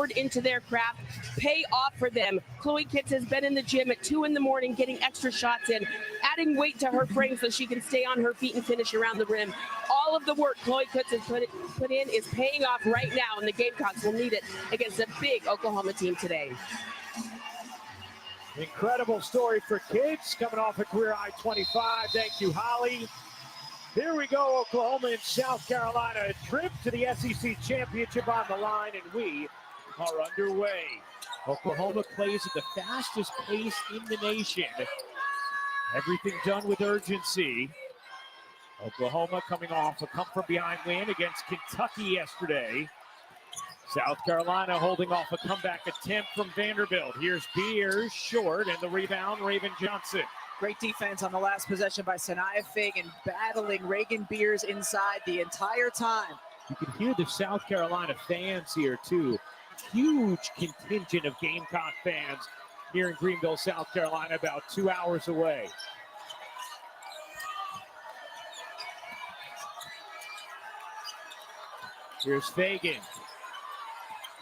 poured into their craft pay off for them. Chloe Kitts has been in the gym at 2 in the morning getting extra shots in, adding weight to her frame so she can stay on her feet and finish around the rim. All of the work Chloe Kitts has put in is paying off right now, and the Gamecocks will need it against a big Oklahoma team today. Incredible story for Kitts coming off a career high 25. Thank you, Holly. Here we go, Oklahoma and South Carolina. A trip to the SEC Championship on the line, and we are underway. Oklahoma plays at the fastest pace in the nation. Everything done with urgency. Oklahoma coming off a come-from-behind win against Kentucky yesterday. South Carolina holding off a comeback attempt from Vanderbilt. Here's Beers, short, and the rebound, Raven Johnson. Great defense on the last possession by Sanaya Fagan, battling Reagan Beers inside the entire time. You can hear the South Carolina fans here, too. Huge contingent of Gamecock fans here in Greenville, South Carolina, about 2 hours away. Here's Fagan.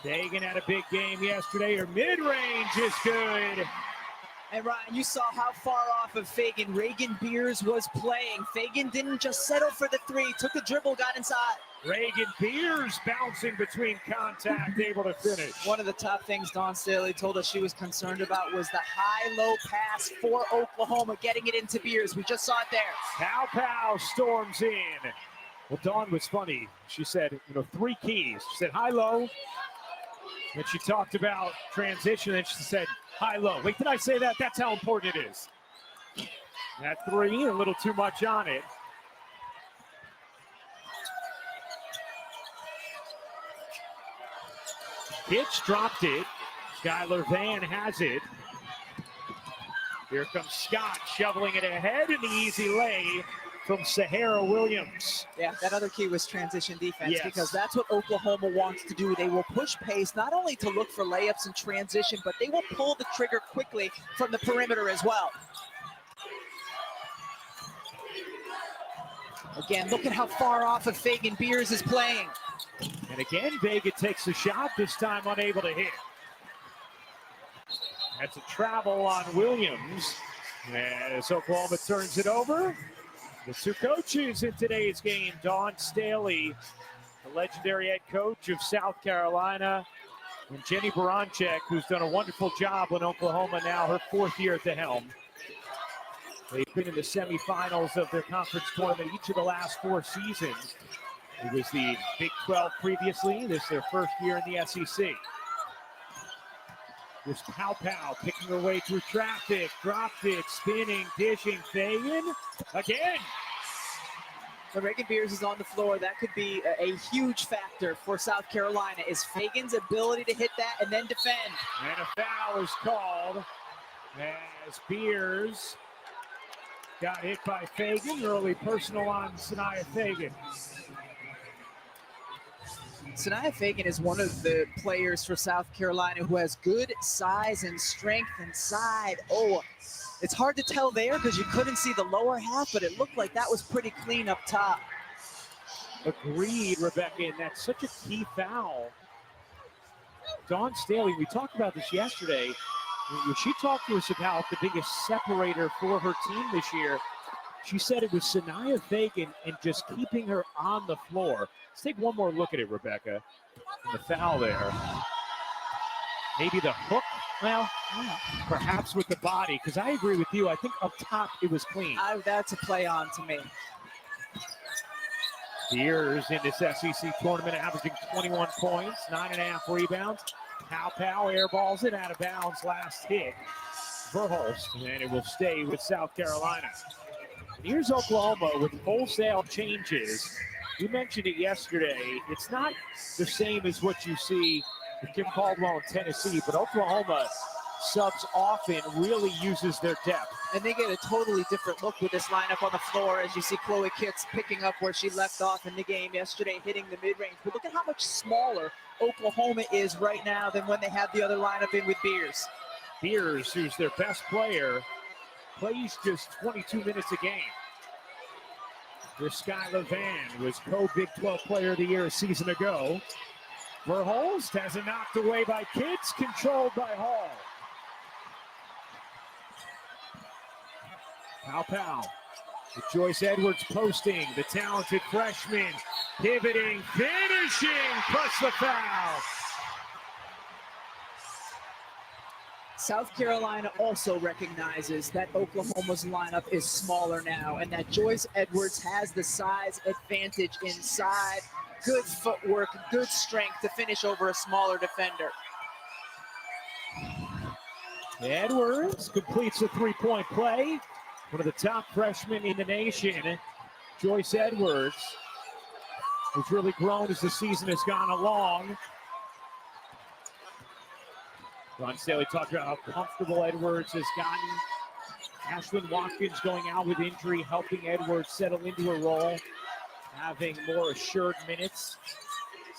Fagan had a big game yesterday. Her mid-range is good. And Ryan, you saw how far off of Fagan Reagan Beers was playing. Fagan didn't just settle for the three, took the dribble, got inside. Reagan Beers bouncing between contact, able to finish. One of the top things Dawn Staley told us she was concerned about was the high-low pass for Oklahoma, getting it into Beers. We just saw it there. Pow storms in. Well, Dawn was funny. She said, 3 keys. She said high-low. And she talked about transition, and she said high-low. Wait, did I say that? That's how important it is. That 3, a little too much on it. Kitts dropped it. Skylar Van has it. Here comes Scott shoveling it ahead, and the easy lay from Sahara Williams. Yeah, that other key was transition defense, yes, because that's what Oklahoma wants to do. They will push pace, not only to look for layups and transition, but they will pull the trigger quickly from the perimeter as well. Again, look at how far off of Fagan Beers is playing. And again, Vega takes a shot, this time unable to hit. That's a travel on Williams as Oklahoma turns it over. The 2 coaches in today's game, Dawn Staley, the legendary head coach of South Carolina, and Jenny Baranczyk, who's done a wonderful job in Oklahoma now, her 4th year at the helm. They've been in the semifinals of their conference tournament each of the last 4 seasons. It was the Big 12 previously. This is their 1st year in the SEC. Here's Pow picking her way through traffic, dropped it, spinning, dishing, Fagan again. When Reagan Beers is on the floor, that could be a huge factor for South Carolina, is Fagan's ability to hit that and then defend. And a foul is called as Beers got hit by Fagan. Early personal on Sanaya Fagan. Sanaya Fagan is one of the players for South Carolina who has good size and strength inside. Oh, it's hard to tell there because you couldn't see the lower half, but it looked like that was pretty clean up top. Agreed, Rebecca, and that's such a key foul. Dawn Staley, we talked about this yesterday. When she talked to us about the biggest separator for her team this year, she said it was Sanaya Fagan and just keeping her on the floor. Let's take one more look at it, Rebecca. And the foul there. Maybe the hook, well, perhaps with the body, because I agree with you. I think up top it was clean. That's a play on to me. Beers in this SEC tournament averaging 21 points, 9.5 rebounds. Pow airballs it out of bounds, last hit. Verhulst, and it will stay with South Carolina. And here's Oklahoma with wholesale changes. We mentioned it yesterday. It's not the same as what you see with Kim Caldwell in Tennessee, but Oklahoma subs often really uses their depth. And they get a totally different look with this lineup on the floor, as you see Chloe Kitts picking up where she left off in the game yesterday, hitting the mid-range. But look at how much smaller Oklahoma is right now than when they had the other lineup in with Beers. Beers, who's their best player, plays just 22 minutes a game. There's Skylar Van, was co-Big 12 Player of the Year a season ago. Verholst has it knocked away by Kitts, controlled by Hall. Pow. With Joyce Edwards posting, the talented freshman, pivoting, finishing, plus the foul. South Carolina also recognizes that Oklahoma's lineup is smaller now and that Joyce Edwards has the size advantage inside. Good footwork, good strength to finish over a smaller defender. Edwards completes a three-point play. One of the top freshmen in the nation, Joyce Edwards, who's really grown as the season has gone along. Ron Staley talked about how comfortable Edwards has gotten. Ashlyn Watkins going out with injury, helping Edwards settle into a role, having more assured minutes.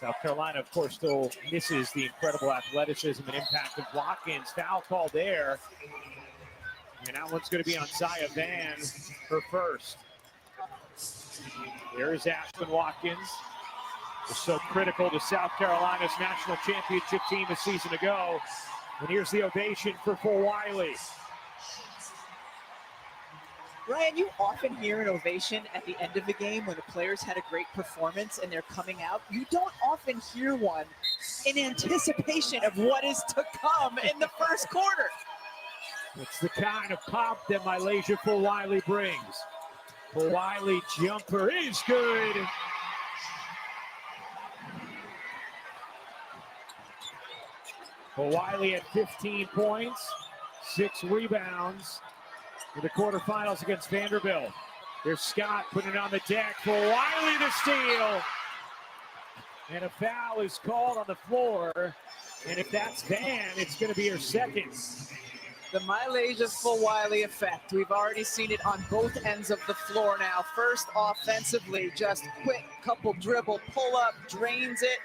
South Carolina, of course, still misses the incredible athleticism and impact of Watkins. Foul call there. And that one's going to be on Zaya Van, her first. There's Ashlyn Watkins. Was so critical to South Carolina's national championship team a season ago. And here's the ovation for Fulwiley. Ryan, you often hear an ovation at the end of the game when the players had a great performance and they're coming out. You don't often hear one in anticipation of what is to come in the first quarter. It's the kind of pop that Mylasia Fulwiley brings. Fulwiley jumper is good. Fulwiley at 15 points, 6 rebounds in the quarterfinals against Vanderbilt. There's Scott putting it on the deck. Fulwiley the steal. And a foul is called on the floor. And if that's Van, it's going to be her second. The Mylasia Fulwiley effect. We've already seen it on both ends of the floor now. First offensively, just quick couple dribble, pull up, drains it,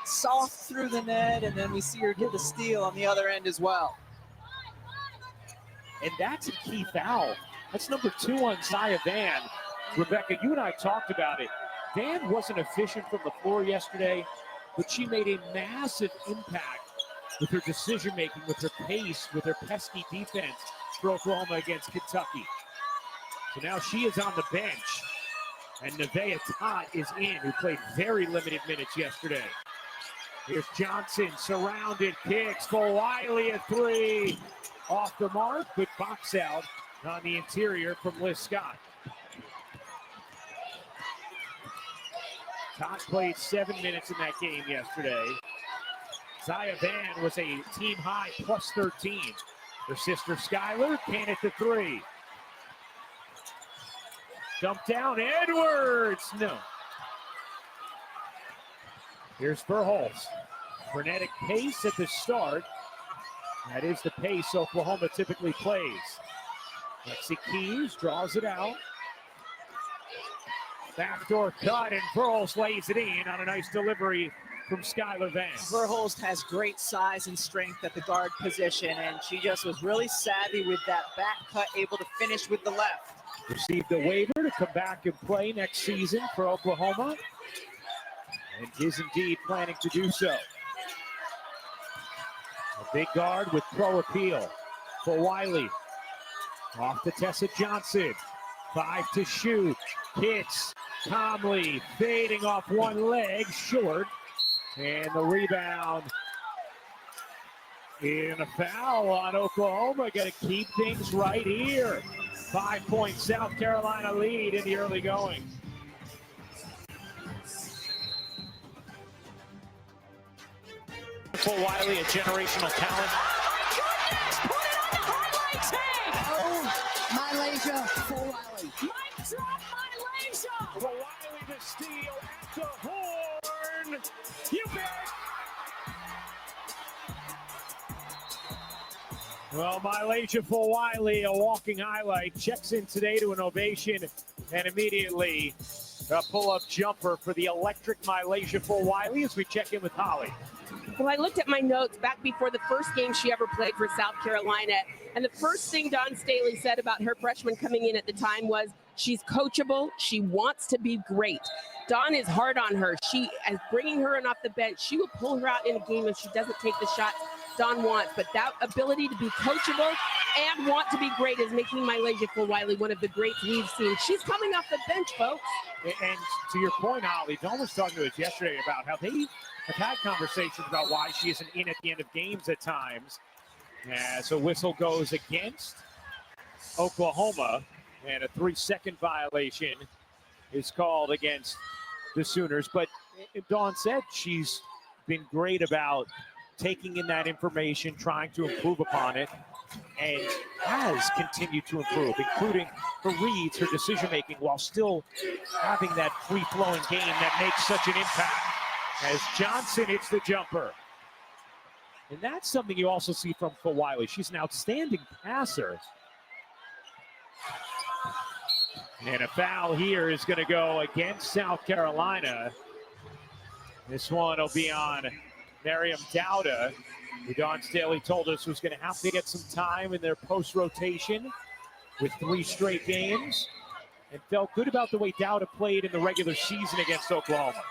soft through the net, and then we see her get the steal on the other end as well. And that's a key foul. That's number 2 on Zaya Van. Rebecca, you and I talked about it. Van wasn't efficient from the floor yesterday, but she made a massive impact with her decision-making, with her pace, with her pesky defense for Oklahoma against Kentucky. So now she is on the bench, and Nevaeh Tot is in, who played very limited minutes yesterday. Here's Johnson, surrounded, kicks, Fulwiley at 3. Off the mark, good box out on the interior from Liz Scott. Tot played 7 minutes in that game yesterday. Zaya Van was a team high plus 13. Her sister Skylar can at the 3. Dump down, Edwards, no. Here's Verholst. Frenetic pace at the start. That is the pace Oklahoma typically plays. Lexi Keys draws it out. Backdoor cut, and Verholst lays it in on a nice delivery from Skylar Van. Verholst has great size and strength at the guard position, and she just was really savvy with that back cut, able to finish with the left. Received a waiver to come back and play next season for Oklahoma, and is indeed planning to do so. A big guard with pro appeal. Fulwiley off to Tessa Johnson. 5 to shoot. Hits calmly, fading off one leg, short. And the rebound in a foul on Oklahoma. Got to keep things right here. 5-point South Carolina lead in the early going. Fulwiley, a generational talent. Oh, Mylasia Fulwiley. Mic drop, Mylasia! Fulwiley the steal at the horn. You bet. Well, Mylasia Fulwiley, a walking highlight, checks in today to an ovation and immediately a pull-up jumper for the electric Mylasia Fulwiley as we check in with Holly. Well, I looked at my notes back before the first game she ever played for South Carolina, and the first thing Don Staley said about her freshman coming in at the time was, She's coachable. She wants to be great. Dawn is hard on her. She is bringing her in off the bench. She will pull her out in a game if she doesn't take the shots Dawn wants. But that ability to be coachable and want to be great is making Mylasia Fulwiley one of the greats we've seen. She's coming off the bench, folks. And to your point, Holly, Dawn was talking to us yesterday about how they have had conversations about why she isn't in at the end of games at times. So whistle goes against Oklahoma, and a 3-second violation is called against the Sooners. But Dawn said she's been great about taking in that information, trying to improve upon it, and has continued to improve, including her reads, her decision-making, while still having that free-flowing game that makes such an impact. As Johnson hits the jumper. And that's something you also see from Fulwiley. She's an outstanding passer. And a foul here is going to go against South Carolina. This one will be on Miriam Dowda, who Dawn Staley told us was going to have to get some time in their post-rotation with 3 straight games, and felt good about the way Dowda played in the regular season against Oklahoma.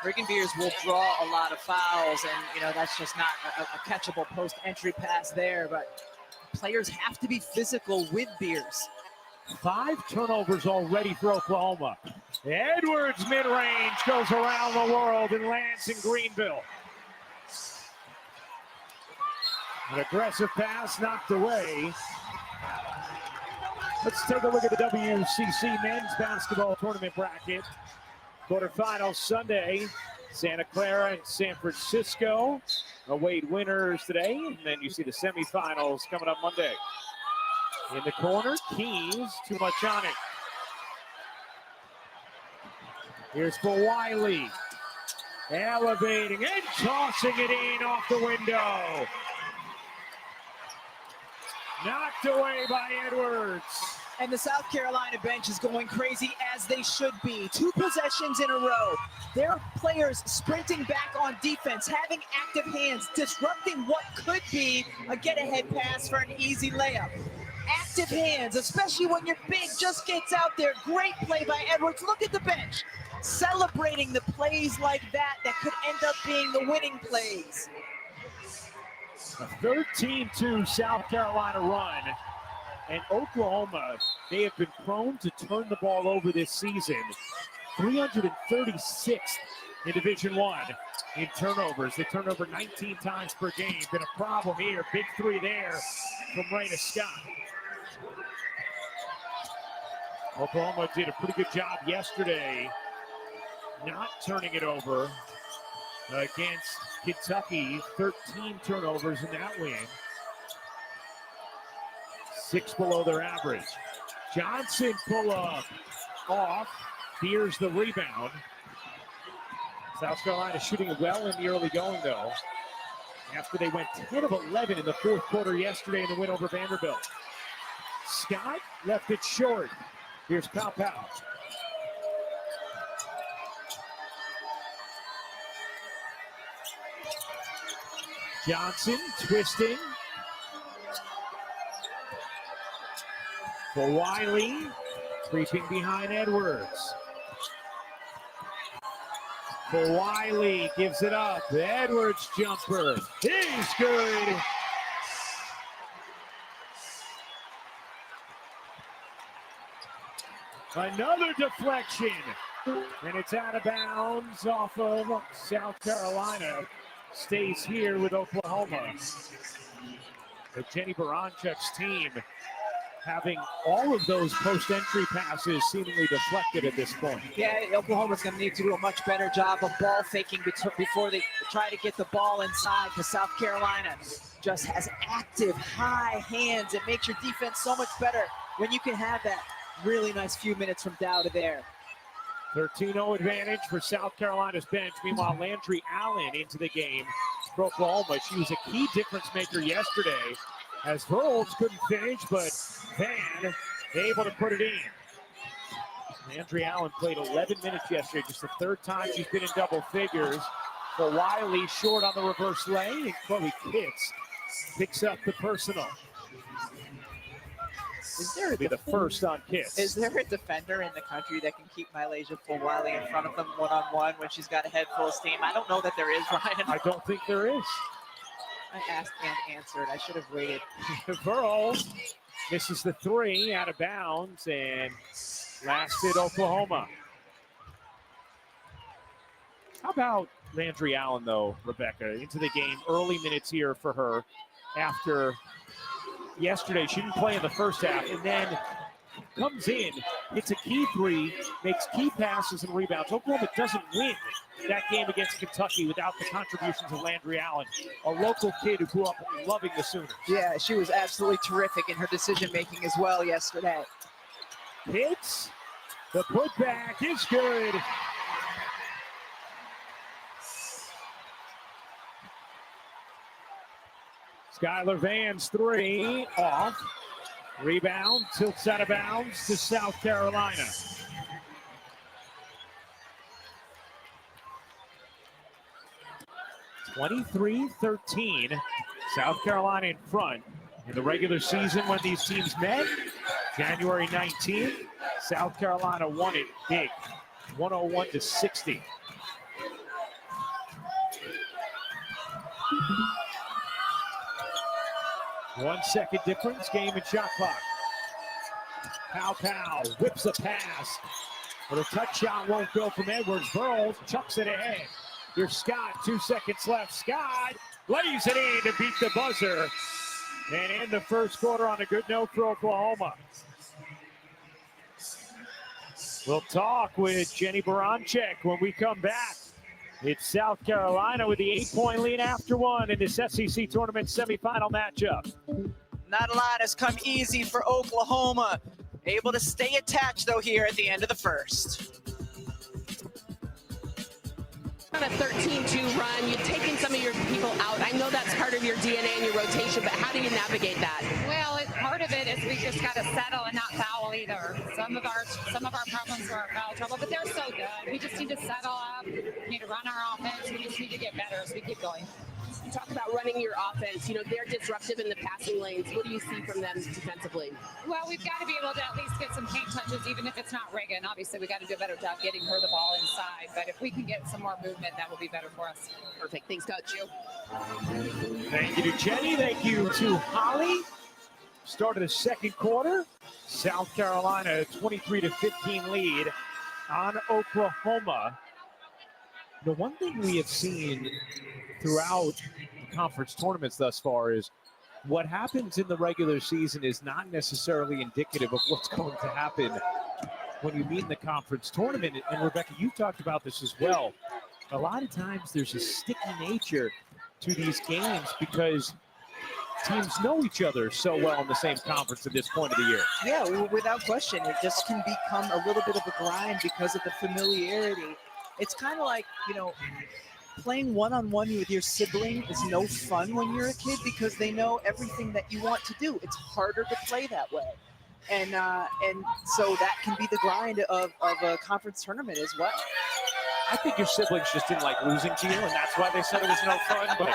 Reagan Beers will draw a lot of fouls, and that's just not a catchable post-entry pass there, but players have to be physical with Beers. 5 turnovers already for Oklahoma. Edwards mid-range goes around the world and lands in Greenville. An aggressive pass knocked away. Let's take a look at the WCC men's basketball tournament bracket. Quarterfinals Sunday, Santa Clara and San Francisco await winners today, and then you see the semifinals coming up Monday. In the corner, Keys, too much on it. Here's Fulwiley, elevating and tossing it in off the window. Knocked away by Edwards. And the South Carolina bench is going crazy, as they should be. 2 possessions in a row. Their players sprinting back on defense, having active hands, disrupting what could be a get-ahead pass for an easy layup. Active hands, especially when you're big, just gets out there. Great play by Edwards. Look at the bench. Celebrating the plays like that could end up being the winning plays. A 13-2 South Carolina run. And Oklahoma, they have been prone to turn the ball over this season. 336th in Division I in turnovers. They turn over 19 times per game. Been a problem here. Big 3 there from Raina Scott. Oklahoma did a pretty good job yesterday not turning it over against Kentucky. 13 turnovers in that win. 6 below their average. Johnson pull up off. Beers the rebound. South Carolina shooting it well in the early going, though, after they went 10 of 11 in the 4th quarter yesterday in the win over Vanderbilt. Scott left it short. Here's Pow-Pow. Johnson twisting. Fulwiley creeping behind Edwards. Fulwiley gives it up. Edwards jumper is good. Another deflection. And it's out of bounds off of South Carolina. Stays here with Oklahoma. But Jenny Baranchuk's team having all of those post-entry passes seemingly deflected at this point. Yeah, Oklahoma's going to need to do a much better job of ball faking before they try to get the ball inside, because South Carolina just has active, high hands. It makes your defense so much better when you can have that really nice few minutes from Dowda there. 13-0 advantage for South Carolina's bench. Meanwhile, Landry Allen into the game for Oklahoma. She was a key difference maker yesterday, as Hurls couldn't finish, but Van able to put it in. Landry Allen played 11 minutes yesterday, just the 3rd time she's been in double figures. Fulwiley short on the reverse lay, and Chloe Pitts picks up the personal. Is there Be the first on Kiss. Is there a defender in the country that can keep Malaysia Fulwiley in front of them one-on-one when she's got a head full of steam? I don't know that there is, Ryan. I don't think there is. I asked and answered. I should have waited. Burrows misses the three, out of bounds, and lasted Oklahoma. How about Landry Allen, though, Rebecca, into the game? Early minutes here for her after yesterday. She didn't play in the first half, and then comes in, hits a key three, makes key passes and rebounds. Oklahoma doesn't win that game against Kentucky without the contributions of Landry Allen, a local kid who grew up loving the Sooners. Yeah, she was absolutely terrific in her decision-making as well yesterday. Hits, the putback is good. Skylar Vance three, off. Rebound, tilts out of bounds to South Carolina. (23-13), South Carolina in front. In the regular season when these teams met, January 19th, South Carolina won it big, 101-60. One second difference, game and shot clock. Pow whips a pass, but a touch shot won't go from Edwards. Burrows chucks it ahead. Here's Scott, 2 seconds left. Scott lays it in to beat the buzzer. And end the first quarter on a good note for Oklahoma. We'll talk with Jenny Baranczyk when we come back. It's South Carolina with the 8-point lead after one in this SEC tournament semifinal matchup. Not a lot has come easy for Oklahoma. Able to stay attached, though, here at the end of the first. On a 13-2 run, you've taken some of your people out. I know that's part of your DNA and your rotation, but how do you navigate that? Well, part of it is we just got to settle and not foul either. Some of our problems were foul trouble, but they're so good. We just need to settle up. We need to run our offense. We just need to get better as we keep going. You talk about running your offense. You know, they're disruptive in the passing lanes. What do you see from them defensively? Well, we've got to be able to at least get some paint touches, even if it's not Reagan. Obviously, we got to do a better job getting her the ball inside. But if we can get some more movement, that will be better for us. Perfect. Thanks, Coach. Thank you to Jenny. Thank you to Holly. Start of the second quarter. South Carolina 23-15 lead on Oklahoma. The one thing we have seen throughout the conference tournaments thus far is what happens in the regular season is not necessarily indicative of what's going to happen when you meet in the conference tournament. And Rebecca, you've talked about this as well. A lot of times there's a sticky nature to these games because teams know each other so well in the same conference at this point of the year. Yeah, well, without question. It just can become a little bit of a grind because of the familiarity. It's kind of like, you know, playing one-on-one with your sibling is no fun when you're a kid because they know everything that you want to do. It's harder to play that way. And so that can be the grind of a conference tournament as well. I think your siblings just didn't like losing to you, and that's why they said it was no fun. But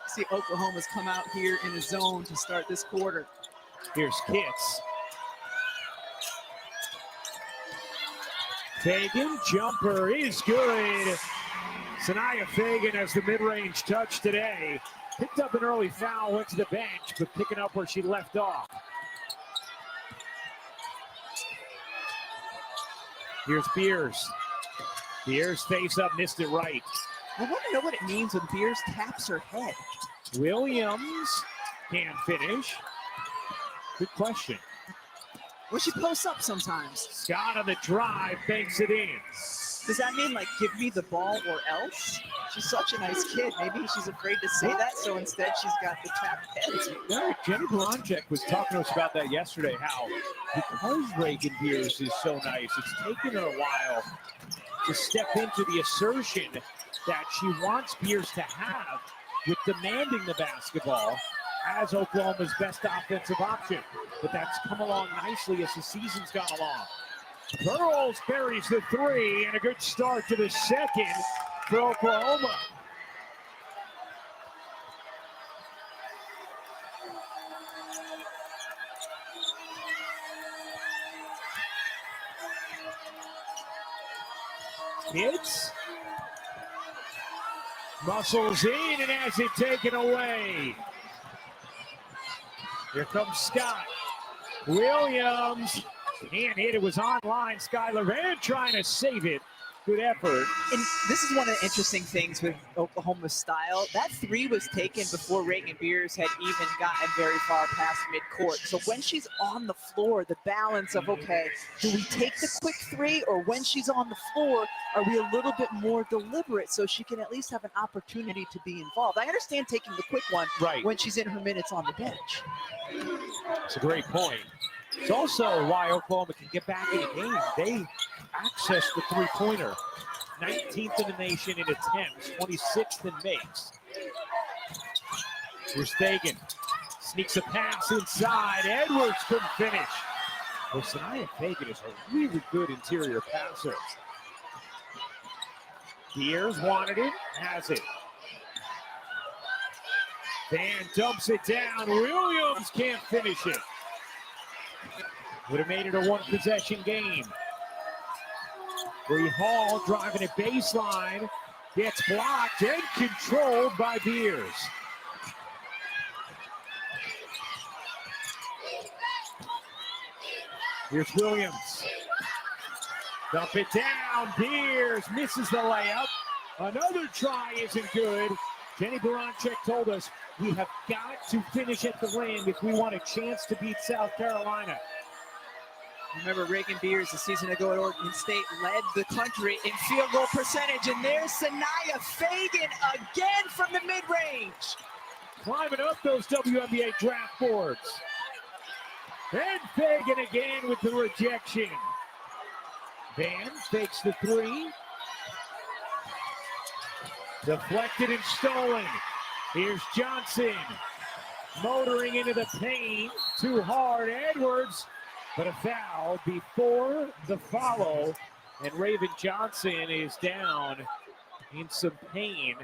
see, Oklahoma's come out here in a zone to start this quarter. Here's Kitts. Fagan, jumper is good. Sanaya Fagan has the mid-range touch today. Picked up an early foul, went to the bench, but picking up where she left off. Here's Beers. Beers face up, missed it right. I want to know what it means when Beers taps her head. Williams can't finish. Good question. Well, she posts up sometimes. Scott on the drive, banks it in. Does that mean, like, give me the ball or else? She's such a nice kid. Maybe she's afraid to say that, so instead she's got the tapped head. Yeah, Jenny Baranczyk was talking to us about that yesterday, how because Reagan Beers is so nice, it's taken her a while to step into the assertion that she wants Beers to have with demanding the basketball as Oklahoma's best offensive option. But that's come along nicely as the season's gone along. Burrows buries the three, and a good start to the second for Oklahoma. Hits. Muscles in and has it taken away. Here comes Scott. Williams. Can't hit. It was online. Skylar Van trying to save it. Good effort. And this is one of the interesting things with Oklahoma's style. That three was taken before Reagan Beers had even gotten very far past midcourt. So when she's on the floor, the balance of, okay, do we take the quick three, or when she's on the floor, are we a little bit more deliberate so she can at least have an opportunity to be involved? I understand taking the quick one when she's in her minutes on the bench. That's a great point. It's also why Oklahoma can get back in the game. They access the three-pointer. 19th in the nation in attempts, 26th in makes. Here's Fagan. Sneaks a pass inside. Edwards couldn't finish. Well, Sanaya Fagan is a really good interior passer. Beers wanted it, has it. Van dumps it down. Williams can't finish it. Would have made it a one-possession game. Bree Hall driving it baseline. Gets blocked and controlled by Beers. Here's Williams. Dump it down. Beers misses the layup. Another try isn't good. Jenny Baranczyk told us we have got to finish at the rim if we want a chance to beat South Carolina. Remember, Reagan Beers a season ago at Oregon State led the country in field goal percentage, and there's Sanaya Fagan again from the mid-range. Climbing up those WNBA draft boards. And Fagan again with the rejection. Van fakes the three. Deflected and stolen. Here's Johnson. Motoring into the paint. Too hard. Edwards. But a foul before the follow, and Raven Johnson is down in some pain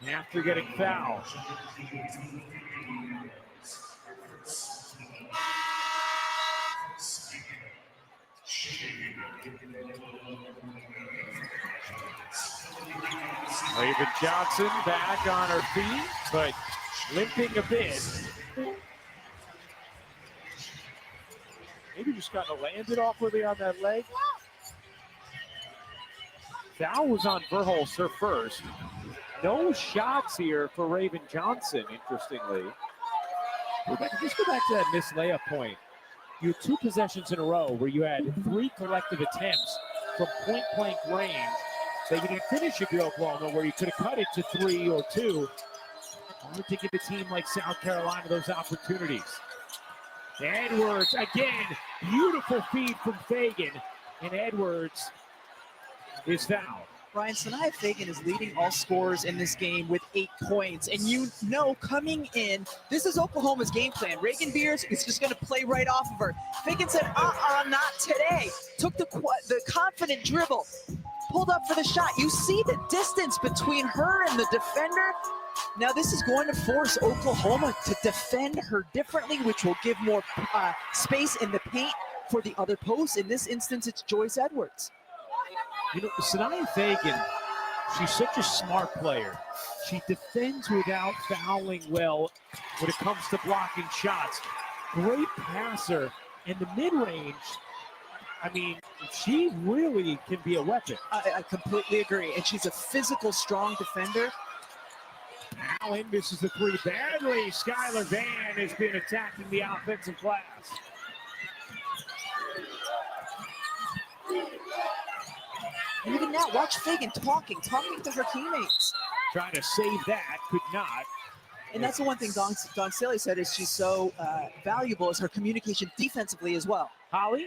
after getting fouled. Raven Johnson back on her feet, but limping a bit. Maybe just kind of landed awkwardly on that leg. Foul was on Verhulst, her first. No shots here for Raven Johnson, interestingly. Just go back to that missed layup point. You had two possessions in a row where you had three collective attempts from point-blank range that you didn't finish if you're Oklahoma, where you could have cut it to 3 or 2. Hard to give a team like South Carolina those opportunities. Edwards, again, beautiful feed from Fagan, and Edwards is fouled. Ryan, Sanaya Fagan is leading all scorers in this game with 8 points. And you know, coming in, this is Oklahoma's game plan. Reagan Beers is just going to play right off of her. Fagan said, not today. Took the confident dribble, pulled up for the shot. You see the distance between her and the defender. Now this is going to force Oklahoma to defend her differently, which will give more space in the paint for the other post. In this instance, it's Joyce Edwards. You know, Sanaya Fagan, she's such a smart player. She defends without fouling well when it comes to blocking shots. Great passer. And the mid-range, I mean, she really can be a weapon. I completely agree. And she's a physical, strong defender. Allen misses the 3 badly. Skylar Van has been attacking the offensive glass. And even now, watch Fagan talking to her teammates. Trying to save that, could not. And that's the one thing Dawn Staley said is she's so valuable is her communication defensively as well. Holly?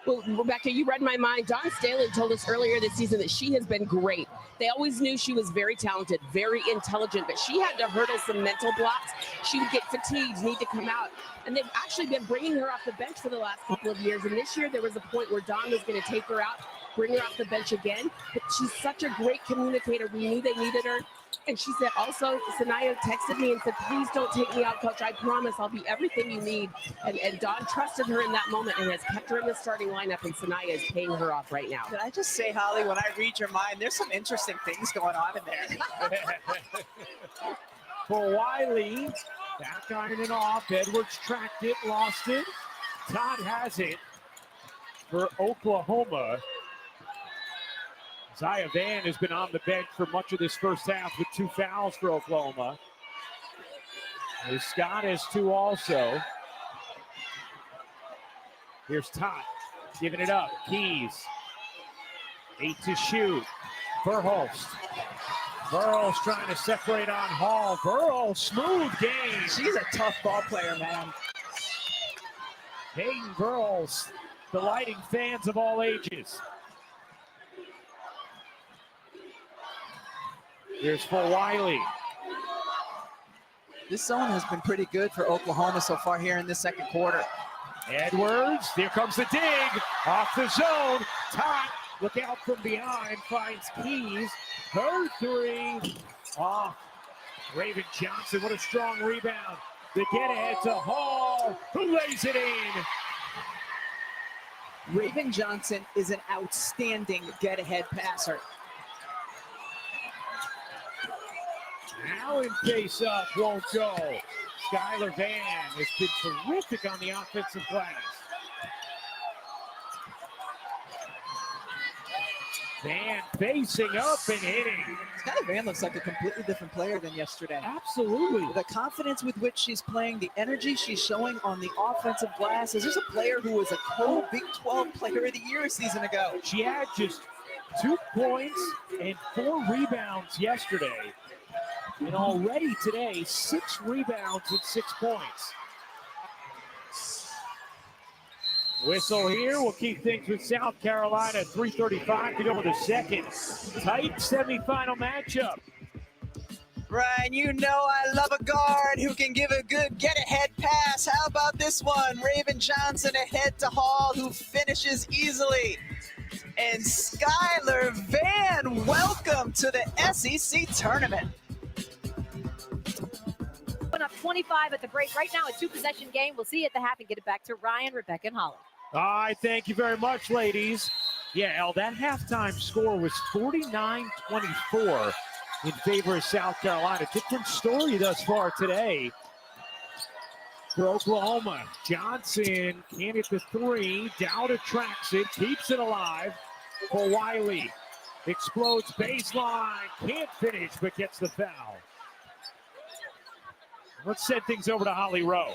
Well, Rebecca, you read my mind. Dawn Staley told us earlier this season that she has been great. They always knew she was very talented, very intelligent, but she had to hurdle some mental blocks. She would get fatigued, need to come out. And they've actually been bringing her off the bench for the last couple of years. And this year there was a point where Dawn was going to take her out, bring her off the bench again. But she's such a great communicator. We knew they needed her. And she said also, Sanaya texted me and said, please don't take me out, coach. I promise I'll be everything you need. And Dawn trusted her in that moment and has kept her in the starting lineup, and Sanaya is paying her off right now. Did I just say, Holly, when I read your mind, there's some interesting things going on in there. For Wiley, back iron it off. Edwards tracked it, lost it. Todd has it for Oklahoma. Zaya Van has been on the bench for much of this first half with 2 fouls for Oklahoma. And Scott has 2 also. Here's Todd giving it up. Keys. 8 to shoot. Verhulst. Verhulst trying to separate on Hall. Verhulst, smooth game. She's a tough ball player, man. Hayden Verhulst, delighting fans of all ages. Here's for Wiley. This zone has been pretty good for Oklahoma so far here in the second quarter. Edwards, here comes the dig. Off the zone. Todd, look out from behind, finds Keys. Her 3 off. Raven Johnson, what a strong rebound. The get ahead to Hall, who lays it in. Raven Johnson is an outstanding get-ahead passer. Allen face up, won't go. Skylar Van has been terrific on the offensive glass. Van facing up and hitting. Skylar Van looks like a completely different player than yesterday. Absolutely. The confidence with which she's playing, the energy she's showing on the offensive glass. Is this a player who was a co-Big 12 Player of the Year a season ago? She had just 2 points and 4 rebounds yesterday. And already today, 6 rebounds and 6 points. Whistle here. We'll keep things with South Carolina. 3:35 to go with the second. Tight semifinal matchup. Ryan, you know I love a guard who can give a good get-ahead pass. How about this one? Raven Johnson ahead to Hall, who finishes easily. And Skylar Van, welcome to the SEC tournament. Up 25 at the break. Right now, a 2-possession game. We'll see you at the half and get it back to Ryan, Rebecca, and Holly. All right, thank you very much, ladies. Yeah, El, that halftime score was 49-24 in favor of South Carolina. Different story thus far today for Oklahoma. Johnson can't hit the 3. Dowda tracks it, keeps it alive for Wiley. Explodes baseline, can't finish, but gets the foul. Let's send things over to Holly Rowe.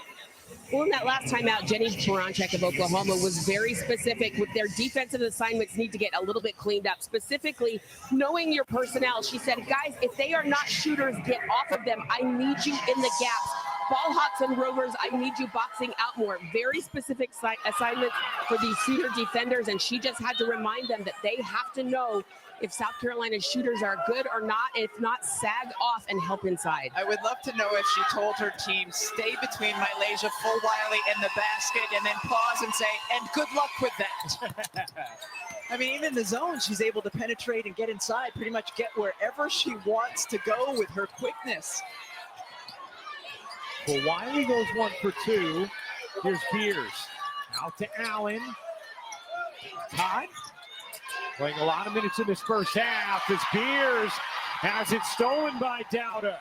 Well, in that last time out, Jenny Baranchek of Oklahoma was very specific with their defensive assignments need to get a little bit cleaned up. Specifically, knowing your personnel, she said, guys, if they are not shooters, get off of them. I need you in the gaps. Ball hawks and rovers, I need you boxing out more. Very specific assignments for these shooter defenders, and she just had to remind them that they have to know if South Carolina's shooters are good or not. If not, sag off and help inside. I would love to know if she told her team, stay between Mylasia Full-Wiley and the basket, and then pause and say, and good luck with that. I mean, even in the zone, she's able to penetrate and get inside, pretty much get wherever she wants to go with her quickness. Well, Wiley goes 1 for 2. Here's Beers. Out to Allen. Todd playing a lot of minutes in this first half as Beers has it stolen by Dowda.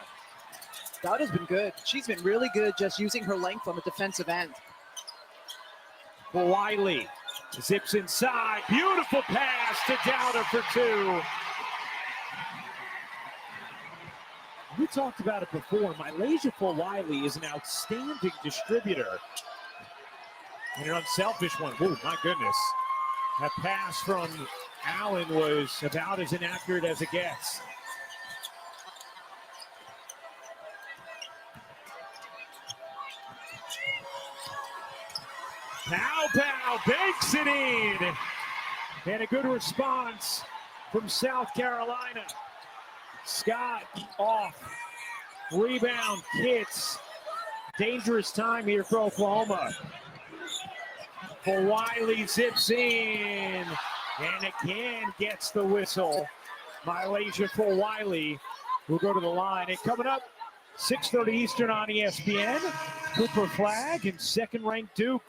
Dowda's been good. She's been really good just using her length on the defensive end. For Wiley. Zips inside. Beautiful pass to Dowda for 2. We talked about it before. Mylasia Full-Wiley is an outstanding distributor. And an unselfish one. Oh, my goodness. That pass from Allen was about as inaccurate as it gets. Pow, pow, banks it in. And a good response from South Carolina. Scott off. Rebound, Kitts. Dangerous time here for Oklahoma. For Wiley, zips in. And again gets the whistle. Mylasia Full-Wiley will go to the line. And coming up, 6:30 Eastern on ESPN, Cooper Flag and second-ranked Duke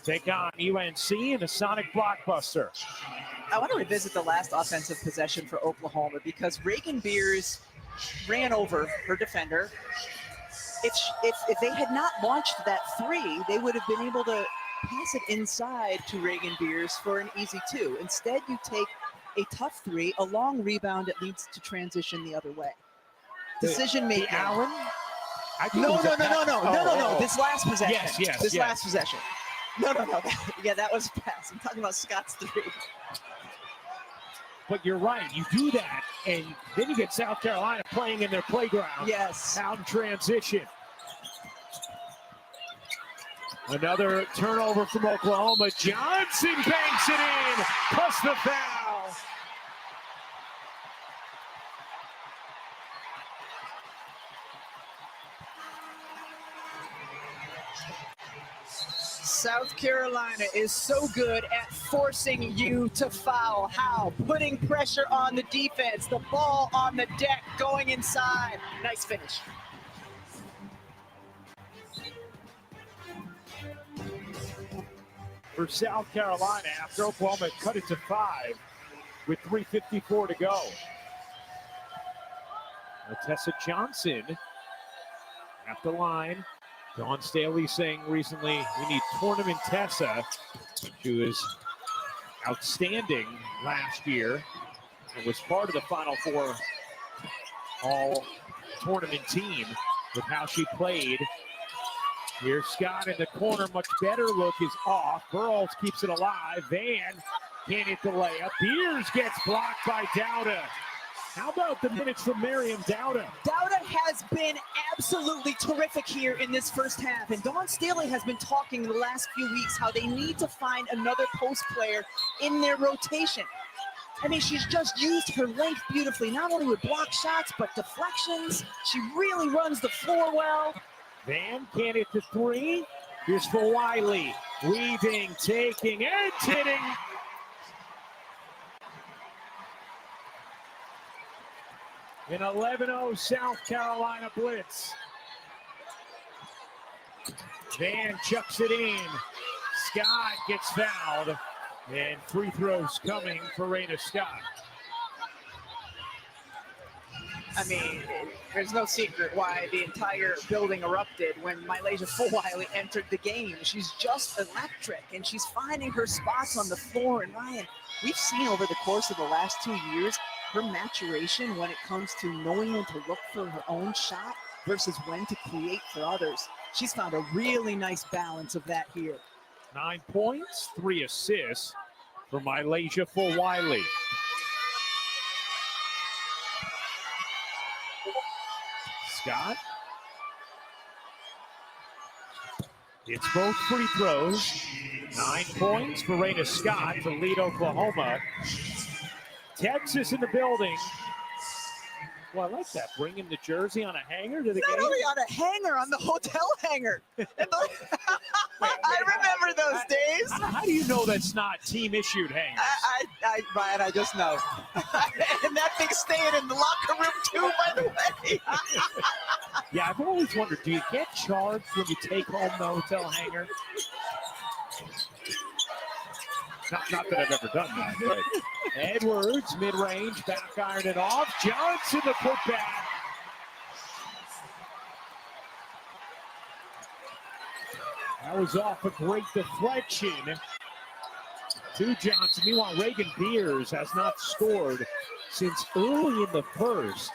take on UNC in a Sonic blockbuster. I want to revisit the last offensive possession for Oklahoma because Reagan Beers ran over her defender. If they had not launched that three, they would have been able to pass it inside to Reagan Beers for an easy two. Instead, you take a tough three, a long rebound that leads to transition the other way. Decision making. Allen? No. This last possession. Yes. Last possession. No. That was a pass. I'm talking about Scott's three. But you're right. You do that, and then you get South Carolina playing in their playground. Yes. Out in transition. Another turnover from Oklahoma. Johnson banks it in, plus the foul. South Carolina is so good at forcing you to foul. How? Putting pressure on the defense, the ball on the deck, going inside. Nice finish. For South Carolina, after Oklahoma cut it to 5 with 3:54 to go. Tessa Johnson at the line. Dawn Staley saying recently, we need tournament Tessa. She was outstanding last year and was part of the Final Four all-tournament team with how she played. Here's Scott in the corner, much better look is off. Burles keeps it alive. Van can't hit the layup. Beers gets blocked by Dowda. How about the minutes from Miriam Dowda? Dowda has been absolutely terrific here in this first half, and Dawn Staley has been talking in the last few weeks how they need to find another post player in their rotation. I mean, she's just used her length beautifully, not only with block shots, but deflections. She really runs the floor well. Van can't hit the three. Here's for Wiley. Weaving, taking, and hitting. An 11-0 South Carolina blitz. Van chucks it in. Scott gets fouled. And free throws coming for Raina Scott. I mean, there's no secret why the entire building erupted when Mylasia Fulwiley entered the game. She's just electric, and she's finding her spots on the floor. And Ryan, we've seen over the course of the last 2 years, her maturation when it comes to knowing when to look for her own shot versus when to create for others. She's found a really nice balance of that here. 9 points, 3 assists for Mylasia Fulwiley. Scott. It's both free throws. 9 points for Raina Scott to lead Oklahoma. Texas in the building. Well, I like that. Bringing the jersey on a hanger to the game. Not only on a hanger, on the hotel hanger. I remember those days. How do you know that's not team-issued hangers? Brian, I just know. And that thing stayed in the locker room, too, by the way. Yeah, I've always wondered, do you get charged when you take home the hotel hanger? Not that I've ever done that, but Edwards, mid-range, back iron it off. Johnson, the putback. That was off a great deflection to Johnson. Meanwhile, Reagan Beers has not scored since early in the first.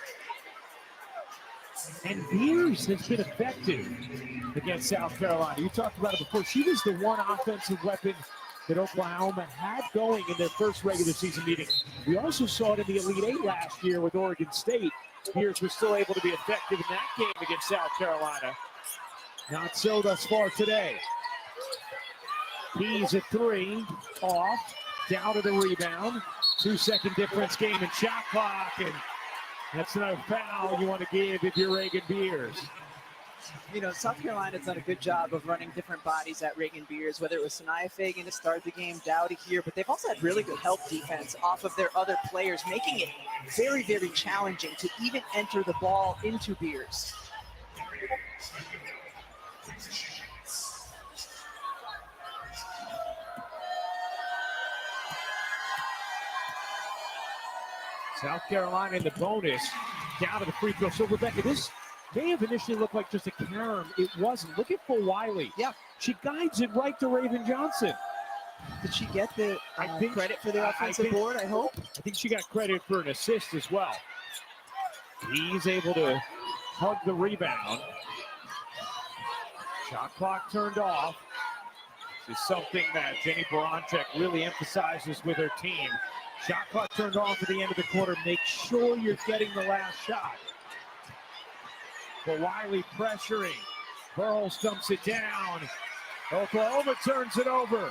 And Beers has been effective against South Carolina. You talked about it before. She was the one offensive weapon that Oklahoma had going in their first regular season meeting. We also saw it in the Elite Eight last year with Oregon State. Beers was still able to be effective in that game against South Carolina. Not so thus far today. Keys at 3, off, down to the rebound. 2-second difference game in shot clock, and that's another foul you want to give if you're Reagan Beers. You know, South Carolina's done a good job of running different bodies at Reagan Beers, whether it was Sanaya Fagan to start the game, Dowdy here, but they've also had really good help defense off of their other players, making it very, very challenging to even enter the ball into Beers. South Carolina in the bonus, down to the free throw. So, Rebecca, this may have initially looked like just a carom. It wasn't. Look at Wiley. Yeah. She guides it right to Raven Johnson. Did she get the credit for the offensive board, I hope? I think she got credit for an assist as well. He's able to hug the rebound. Shot clock turned off. This is something that Jenny Baranczyk really emphasizes with her team. Shot clock turned off at the end of the quarter. Make sure you're getting the last shot. But Wiley pressuring. Burles dumps it down. Oklahoma turns it over.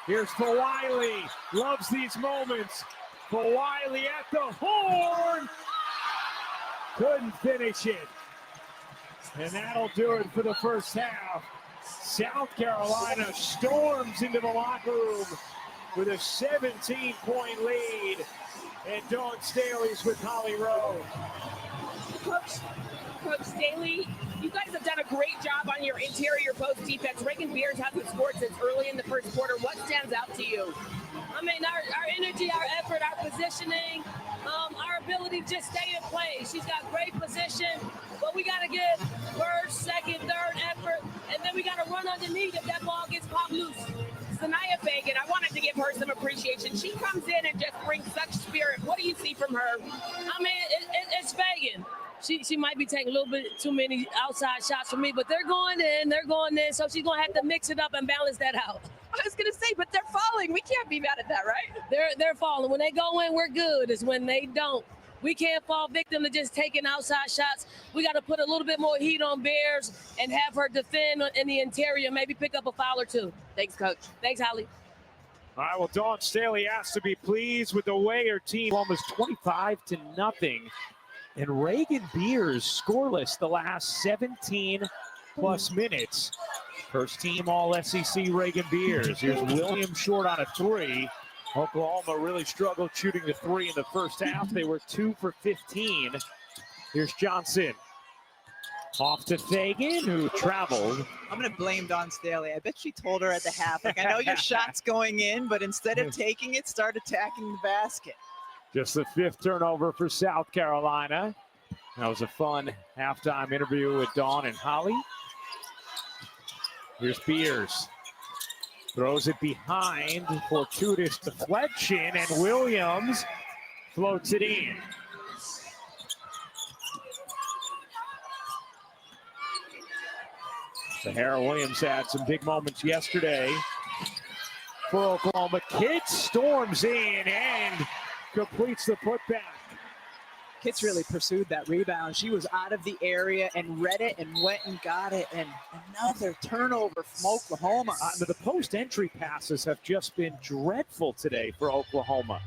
Here's Wiley. Loves these moments. Wiley at the horn. Couldn't finish it. And that'll do it for the first half. South Carolina storms into the locker room with a 17-point lead. And Dawn Staley's with Holly Rowe. Coach Staley, you guys have done a great job on your interior post defense. Reagan Beers hasn't scored since early in the first quarter. What stands out to you? I mean, our energy, our effort, our positioning, our ability to just stay in play. She's got great position, but we got to get first, second, third effort, and then we got to run underneath if that ball gets popped loose. Sanaya Fagan, I wanted to give her some appreciation. She comes in and just brings such spirit. What do you see from her? I mean, it's Fagan. She might be taking a little bit too many outside shots for me, but they're going in, so she's going to have to mix it up and balance that out. I was going to say, but they're falling. We can't be mad at that, right? They're falling. When they go in, we're good. It's when they don't. We can't fall victim to just taking outside shots. We got to put a little bit more heat on Bears and have her defend in the interior, maybe pick up a foul or two. Thanks, Coach. Thanks, Holly. All right, well, Dawn Staley has to be pleased with the way her team almost 25-0. And Reagan Beers scoreless the last 17+ minutes. First team All-SEC Reagan Beers. Here's Williams short on a three. Oklahoma really struggled shooting the three in the first half. They were 2 for 15. Here's Johnson. Off to Fagan, who traveled. I'm going to blame Dawn Staley. I bet she told her at the half, like, I know your shot's going in, but instead of taking it, start attacking the basket. Just the 5th turnover for South Carolina. That was a fun halftime interview with Dawn and Holly. Here's Beers. Throws it behind, fortuitous deflection, and Williams floats it in. Sahara Williams had some big moments yesterday for Oklahoma. Kitts storms in and completes the putback. Kitts really pursued that rebound. She was out of the area and read it and went and got it. And another turnover from Oklahoma. The post entry passes have just been dreadful today for Oklahoma.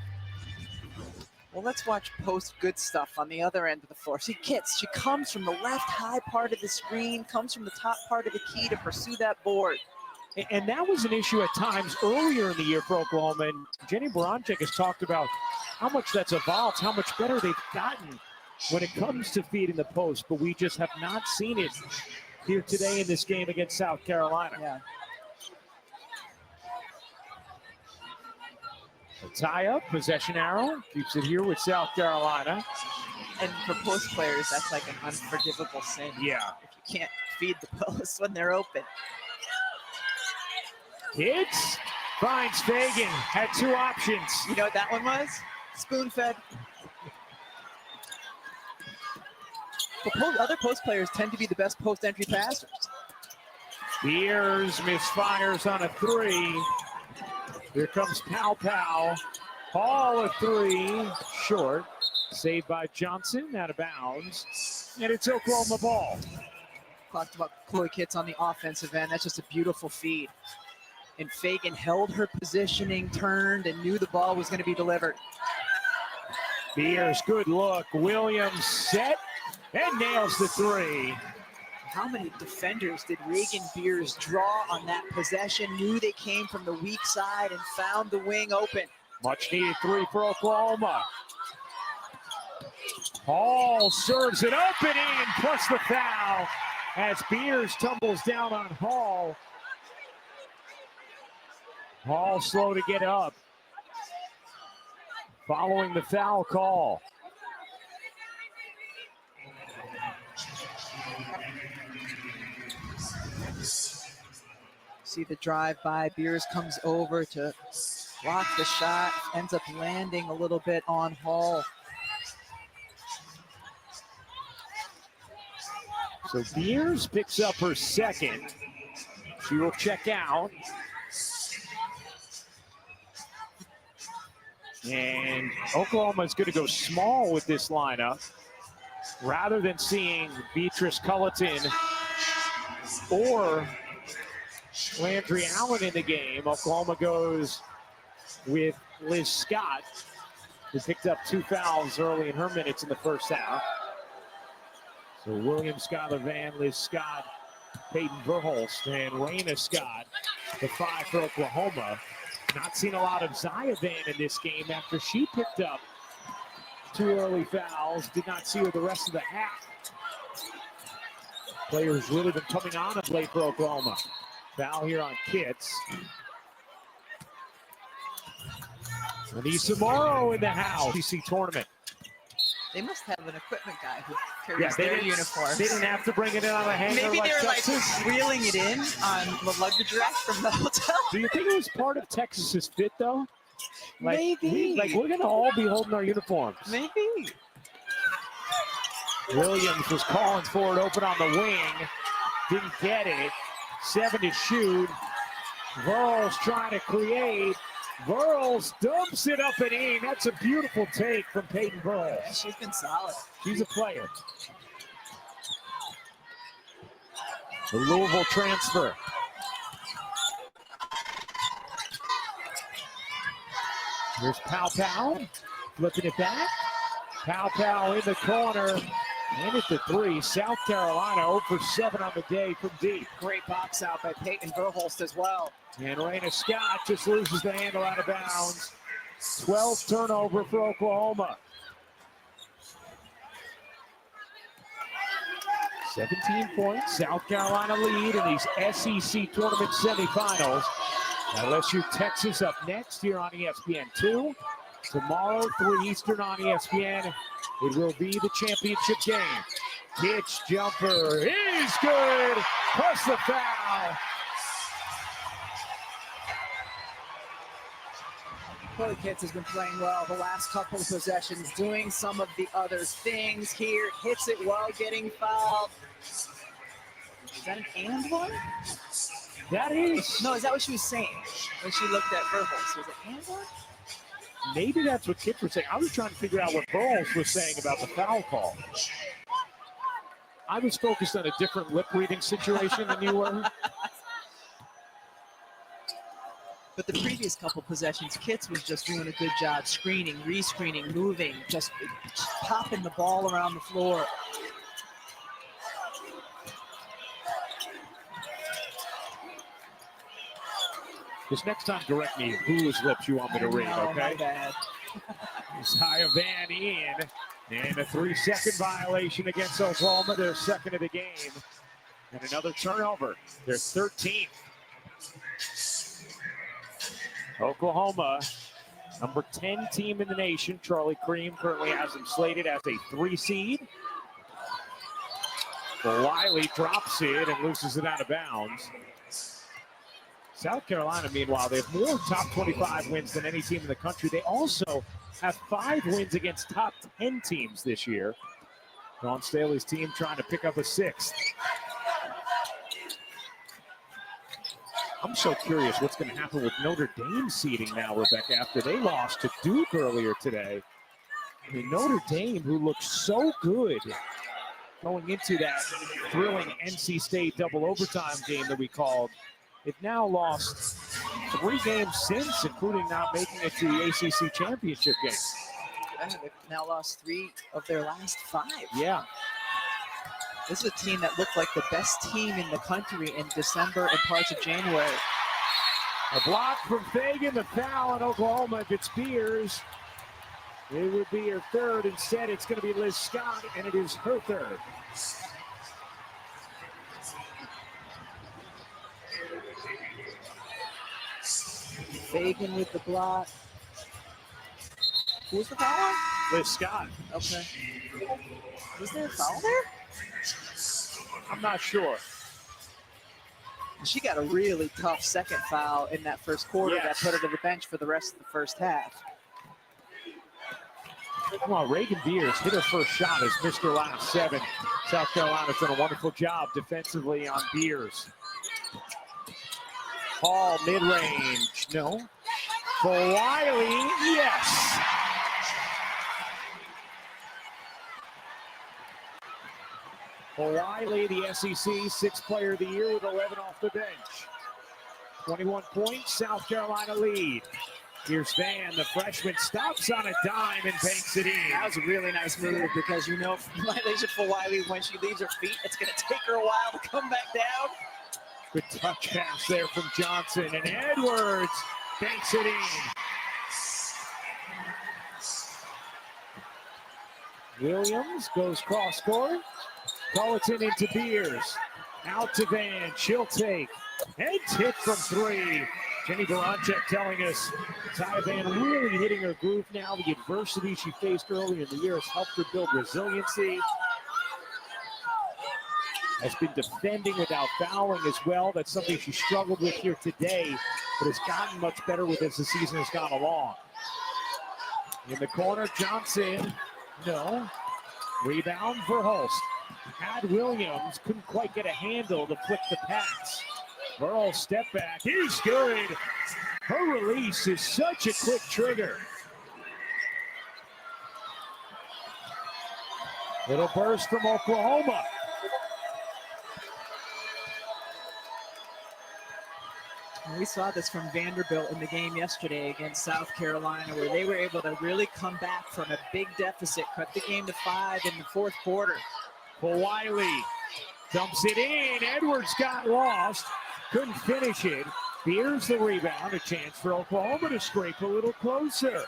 Well, let's watch post good stuff on the other end of the floor. See, Kitts, she comes from the left high part of the screen, comes from the top part of the key to pursue that board. And that was an issue at times earlier in the year for Oklahoma. And Jenny Baranczyk has talked about how much that's evolved, how much better they've gotten when it comes to feeding the post. But we just have not seen it here today in this game against South Carolina. Yeah. A tie-up, possession arrow, keeps it here with South Carolina. And for post players, that's like an unforgivable sin. Yeah. If you can't feed the post when they're open. Kitts finds Fagan, had 2 options. You know what that one was? Spoon-fed. Other post players tend to be the best post-entry passers. Beers misfires on a 3. Here comes Pow Pow. Hall a 3, short. Saved by Johnson, out of bounds. And it's Oklahoma ball. Talked about Chloe Kitts on the offensive end. That's just a beautiful feed. And Fagan held her positioning, turned, and knew the ball was going to be delivered. Beers, good look. Williams set and nails the 3. How many defenders did Reagan Beers draw on that possession? Knew they came from the weak side and found the wing open. Much needed three for Oklahoma. Hall serves it opening, plus the foul as Beers tumbles down on Hall. Hall slow to get up. Following the foul call. See the drive by. Beers comes over to block the shot. Ends up landing a little bit on Hall. So Beers picks up her second. She will check out. And Oklahoma is going to go small with this lineup. Rather than seeing Beatrice Culleton or Landry Allen in the game, Oklahoma goes with Liz Scott, who picked up 2 fouls early in her minutes in the first half. So Williams, Skylar Van, Liz Scott, Peyton Verholst, and Raina Scott, the 5 for Oklahoma. Not seen a lot of Zaya Van in this game after she picked up 2 early fouls. Did not see her the rest of the half. Players really been coming on of late for Oklahoma. Foul here on Kitts. Anissa Morrow in the house. SEC tournament. They must have an equipment guy who carries they their didn't- uniforms. They didn't have to bring it in on a hanger. Maybe they were like Texas. wheeling it in on the luggage rack from the hotel. Do you think it was part of Texas's fit, though? Maybe. We're going to all be holding our uniforms. Maybe. Williams was calling for it open on the wing. Didn't get it. 7 to shoot. Verls trying to create. Verls dumps it up and in. That's a beautiful take from Peyton Verls. Yeah, she's been solid. She's a player. The Louisville transfer. Here's Pow Pow, flipping it back. Pow Pow in the corner, and at the 3. South Carolina 0 for 7 on the day from deep. Great box out by Peyton Verholst as well. And Raina Scott just loses the handle out of bounds. 12th turnover for Oklahoma. 17 points, South Carolina lead in these SEC tournament semifinals. LSU Texas up next here on ESPN2. Tomorrow, 3 Eastern on ESPN. It will be the championship game. Kitch jumper is good, plus the foul. Chloe Kitts has been playing well the last couple of possessions, doing some of the other things here. Hits it while getting fouled. Is that an and one? That is. No, is that what she was saying when she looked at Verholst? Was it and one? Maybe that's what Kitch was saying. I was trying to figure out what Burles was saying about the foul call. I was focused on a different lip reading situation than you were. But the previous couple possessions, Kitts was just doing a good job screening, re-screening, moving, just popping the ball around the floor. Just next time, direct me whose lips you want me to read, Oh, okay? my bad. Zaya Van in, and a 3-second violation against Oklahoma, their second of the game. And another turnover, their 13th. Oklahoma, number 10 team in the nation. Charlie Cream currently has them slated as a 3 seed. Wiley drops it and loses it out of bounds. South Carolina, meanwhile, they have more top 25 wins than any team in the country. They also have 5 wins against top 10 teams this year. Dawn Staley's team trying to pick up a 6th. I'm so curious what's going to happen with Notre Dame seeding now, Rebecca, after they lost to Duke earlier today. I mean, Notre Dame, who looked so good going into that thrilling NC State double overtime game that we called, they've now lost 3 games since, including not making it to the ACC championship game. Yeah, they've now lost 3 of their last 5. Yeah. This is a team that looked like the best team in the country in December and parts of January. A block from Fagan, the foul in Oklahoma. If it's Beers, it would be her third. Instead, it's going to be Liz Scott, and it is her third. Fagan with the block. Who was the foul? Liz Scott. Okay. Was there a foul there? I'm not sure. She got a really tough second foul in that first quarter Yes. that put her to the bench for the rest of the first half. Come on, Reagan Beers hit her first shot, has missed her last 7. South Carolina's done a wonderful job defensively on Beers. Hall, mid-range, no. For Wiley, yes. For Wiley, the SEC 6th player of the year with 11 off the bench. 21 points, South Carolina lead. Here's Van, the freshman, stops on a dime and banks it in. That was a really nice move because you know for Wiley, when she leaves her feet, it's going to take her a while to come back down. Good touch pass there from Johnson, and Edwards banks it in. Williams goes cross court. Culleton into Beers. Out to Van. She'll take. And tip from 3. Jenny Baranchek telling us Ty Van really hitting her groove now. The adversity she faced earlier in the year has helped her build resiliency. Has been defending without fouling as well. That's something she struggled with here today, but has gotten much better with as the season has gone along. In the corner, Johnson, no. Rebound for Holst. Had Williams, couldn't quite get a handle to flick the pass. Burrell step back, is good. Her release is such a quick trigger. Little burst from Oklahoma. We saw this from Vanderbilt in the game yesterday against South Carolina, where they were able to really come back from a big deficit, cut the game to 5 in the fourth quarter. For Wiley, dumps it in. Edwards got lost, couldn't finish it. Here's the rebound, a chance for Oklahoma to scrape a little closer.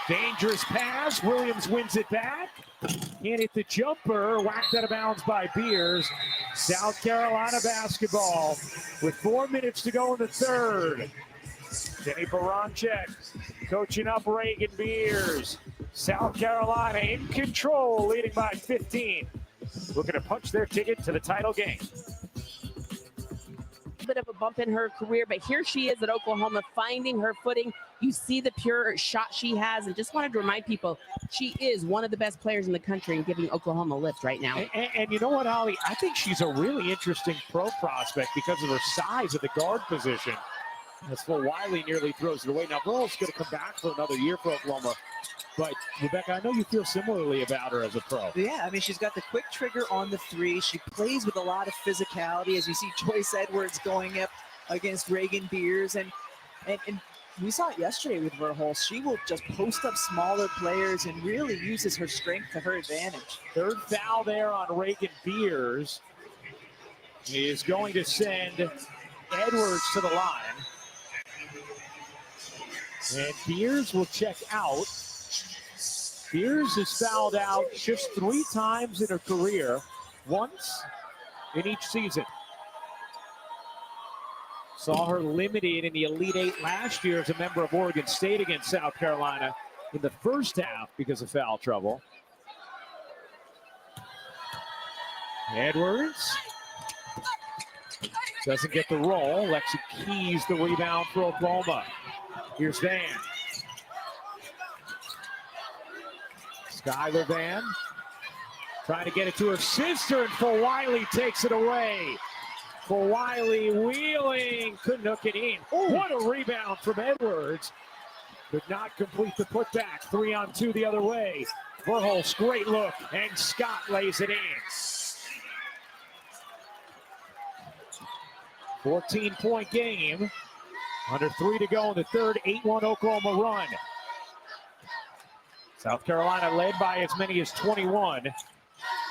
Dangerous pass, Williams wins it back. Can't hit the jumper, whacked out of bounds by Beers. South Carolina basketball with 4 minutes to go in the third. Jenny Baranchek coaching up Reagan Beers. South Carolina in control, leading by 15. Looking to punch their ticket to the title game. Bit of a bump in her career, but here she is at Oklahoma finding her footing. You see the pure shot she has, and just wanted to remind people she is one of the best players in the country and giving Oklahoma a lift right now. And you know what, Holly? I think she's a really interesting pro prospect because of her size at the guard position. As for Wiley nearly throws it away. Now, Burrell's going to come back for another year for Oklahoma. But, Rebecca, I know you feel similarly about her as a pro. Yeah, I mean, she's got the quick trigger on the 3. She plays with a lot of physicality, as you see Joyce Edwards going up against Reagan Beers. And we saw it yesterday with Verholst. She will just post up smaller players and really uses her strength to her advantage. Third foul there on Reagan Beers. He is going to send Edwards to the line. And Beers will check out. Beers has fouled out just 3 times in her career, once in each season. Saw her limited in the Elite 8 last year as a member of Oregon State against South Carolina in the first half because of foul trouble. Edwards doesn't get the roll. Lexi Keys the rebound for Oklahoma. Here's Van. Skylar Van trying to get it to her sister, and for Wiley takes it away. For Wiley wheeling, couldn't hook it in. Oh, what a rebound from Edwards. Could not complete the putback. 3-on-2 the other way. Verholst, great look, and Scott lays it in. 14-point game. Under 3 to go in the third, 8-1 Oklahoma run. South Carolina led by as many as 21.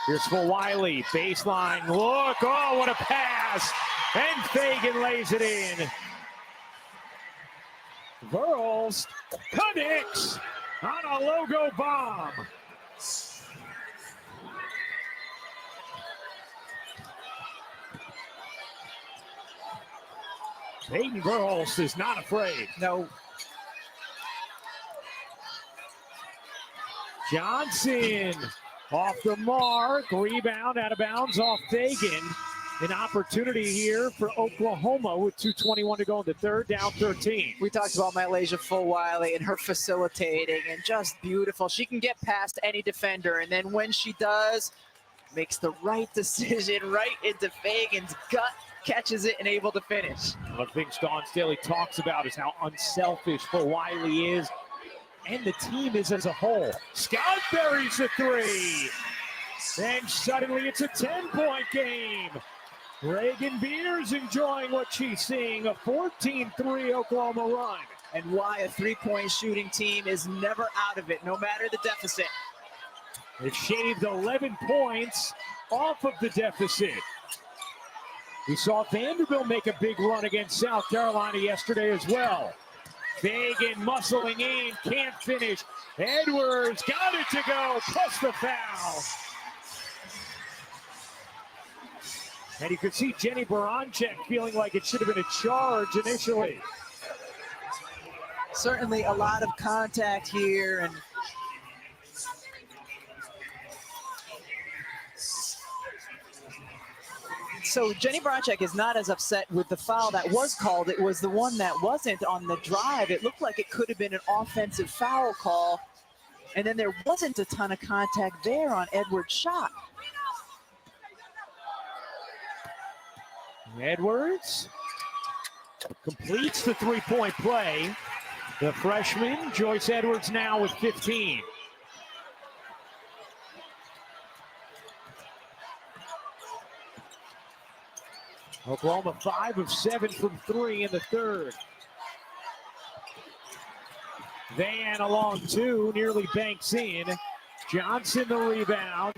Here's for Wiley, baseline, look, oh, what a pass! And Fagan lays it in. Verls connects on a logo bomb. Peyton Verls is not afraid. No. Johnson off the mark, rebound out of bounds off Fagan. An opportunity here for Oklahoma with 2:21 to go in the third, down 13. We talked about Mylasia Fulwiley and her facilitating, and just beautiful. She can get past any defender, and then when she does, makes the right decision right into Fagan's gut, catches it, and able to finish. One of the things Dawn Staley talks about is how unselfish Fulwiley is, and the team is as a whole. Scott buries the three. And suddenly it's a 10-point game. Reagan Beers enjoying what she's seeing, a 14-3 Oklahoma run. And why a three-point shooting team is never out of it, no matter the deficit. It shaved 11 points off of the deficit. We saw Vanderbilt make a big run against South Carolina yesterday as well. Fagan muscling in, can't finish. Edwards got it to go, plus the foul. And you could see Jenny Baranczyk feeling like it should have been a charge initially. Certainly a lot of contact here, and so Jenny Baranczyk is not as upset with the foul that was called. It was the one that wasn't on the drive. It looked like it could have been an offensive foul call, and then there wasn't a ton of contact there on Edwards' shot. Edwards completes the three-point play. The freshman, Joyce Edwards, now with 15. Oklahoma 5 of 7 from 3 in the third. Van along 2, nearly banks in. Johnson the rebound.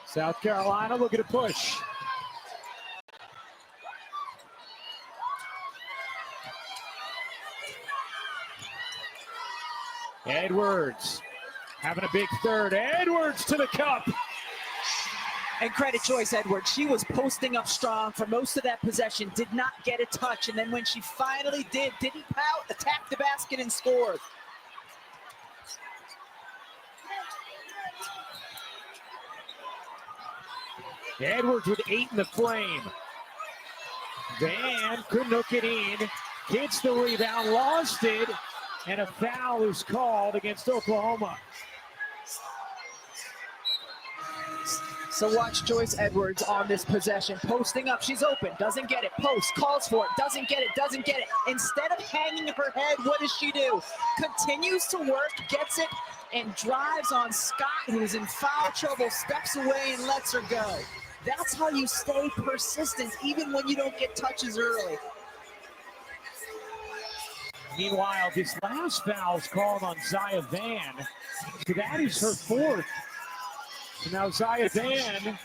South Carolina looking to push. Edwards having a big third. Edwards to the cup. And credit Joyce Edwards. She was posting up strong for most of that possession, did not get a touch, and then when she finally did, didn't pout, attacked the basket and scored. Edwards with 8 in the frame. Van couldn't hook it in. Gets the rebound, lost it. And a foul is called against Oklahoma. So watch Joyce Edwards on this possession. Posting up, she's open, doesn't get it. Post, calls for it, doesn't get it, doesn't get it. Instead of hanging her head, what does she do? Continues to work, gets it, and drives on Scott, who's in foul trouble, steps away and lets her go. That's how you stay persistent, even when you don't get touches early. Meanwhile, this last foul is called on Zaya Van. So that is her 4th. So now Zaya Van,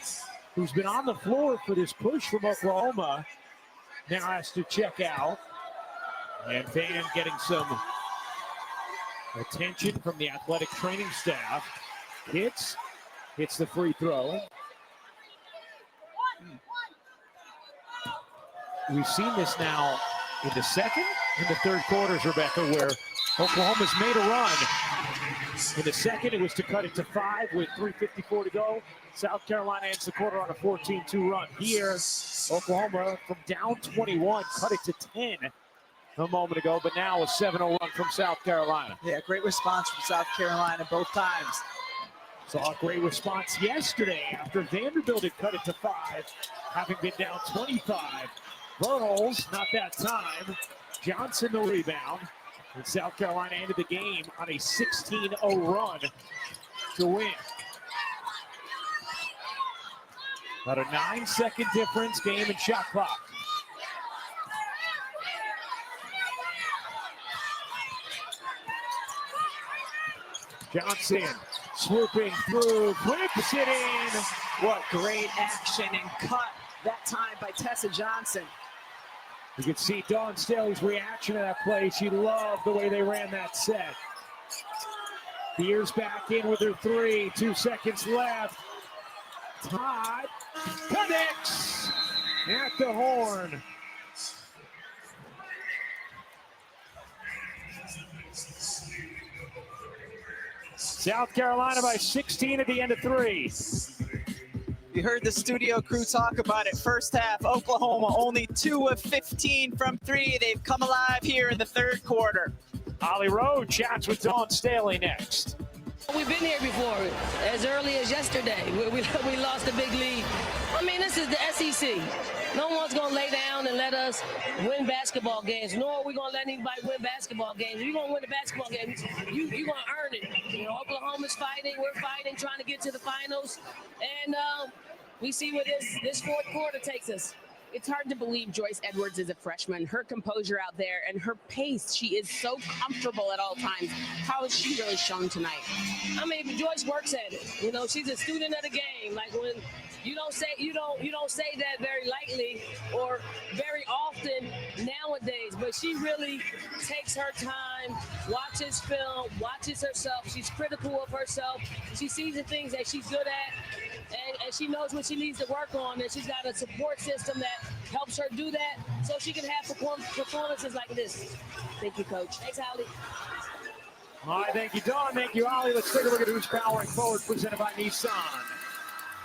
who's been on the floor for this push from Oklahoma, now has to check out. And Van getting some attention from the athletic training staff. Hits the free throw. We've seen this now in the second and the third quarters, Rebecca, where Oklahoma's made a run. In the second, it was to cut it to 5 with 3:54 to go. South Carolina ends the quarter on a 14-2 run. Here, Oklahoma from down 21, cut it to 10 a moment ago, but now a 7-0 run from South Carolina. Yeah, great response from South Carolina both times. Saw a great response yesterday after Vanderbilt had cut it to 5, having been down 25. Verls, not that time. Johnson the rebound. And South Carolina ended the game on a 16-0 run to win. About a 9-second difference, game and shot clock. Johnson swooping through, flips it in. What great action and cut that time by Tessa Johnson. You can see Dawn Staley's reaction to that play. She loved the way they ran that set. Beers back in with her three. 2 seconds left. Todd connects at the horn. South Carolina by 16 at the end of 3. You heard the studio crew talk about it. First half, Oklahoma only 2 of 15 from 3. They've come alive here in the third quarter. Holly Rowe chats with Dawn Staley next. We've been here before, as early as yesterday. We lost a big lead. I mean, this is the SEC. No one's going to lay down and let us win basketball games, nor are we going to let anybody win basketball games. If you're going to win the basketball game, you're going to earn it. You know, Oklahoma's fighting, we're fighting, trying to get to the finals. And we see where this fourth quarter takes us. It's hard to believe Joyce Edwards is a freshman. Her composure out there and her pace, she is so comfortable at all times. How has she really shown tonight? I mean, Joyce works at it. You know, she's a student of the game. Like when you don't say that very lightly or very often nowadays, but she really takes her time, watches film, watches herself. She's critical of herself. She sees the things that she's good at. And she knows what she needs to work on, and she's got a support system that helps her do that so she can have performances like this. Thank you, Coach. Thanks, Holly. All right, thank you, Dawn. Thank you, Holly. Let's take a look at who's powering forward, presented by Nissan.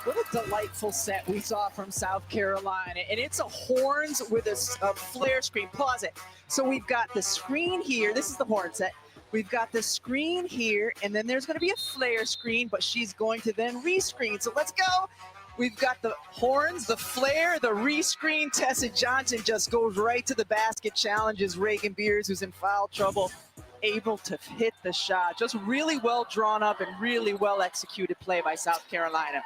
What a delightful set we saw from South Carolina. And it's a horns with a flare screen. Pause it. So we've got the screen here. This is the horn set. We've got the screen here, and then there's going to be a flare screen, but she's going to then rescreen. So let's go. We've got the horns, the flare, the rescreen. Tessa Johnson just goes right to the basket, challenges Reagan Beers, who's in foul trouble, able to hit the shot. Just really well drawn up and really well executed play by South Carolina.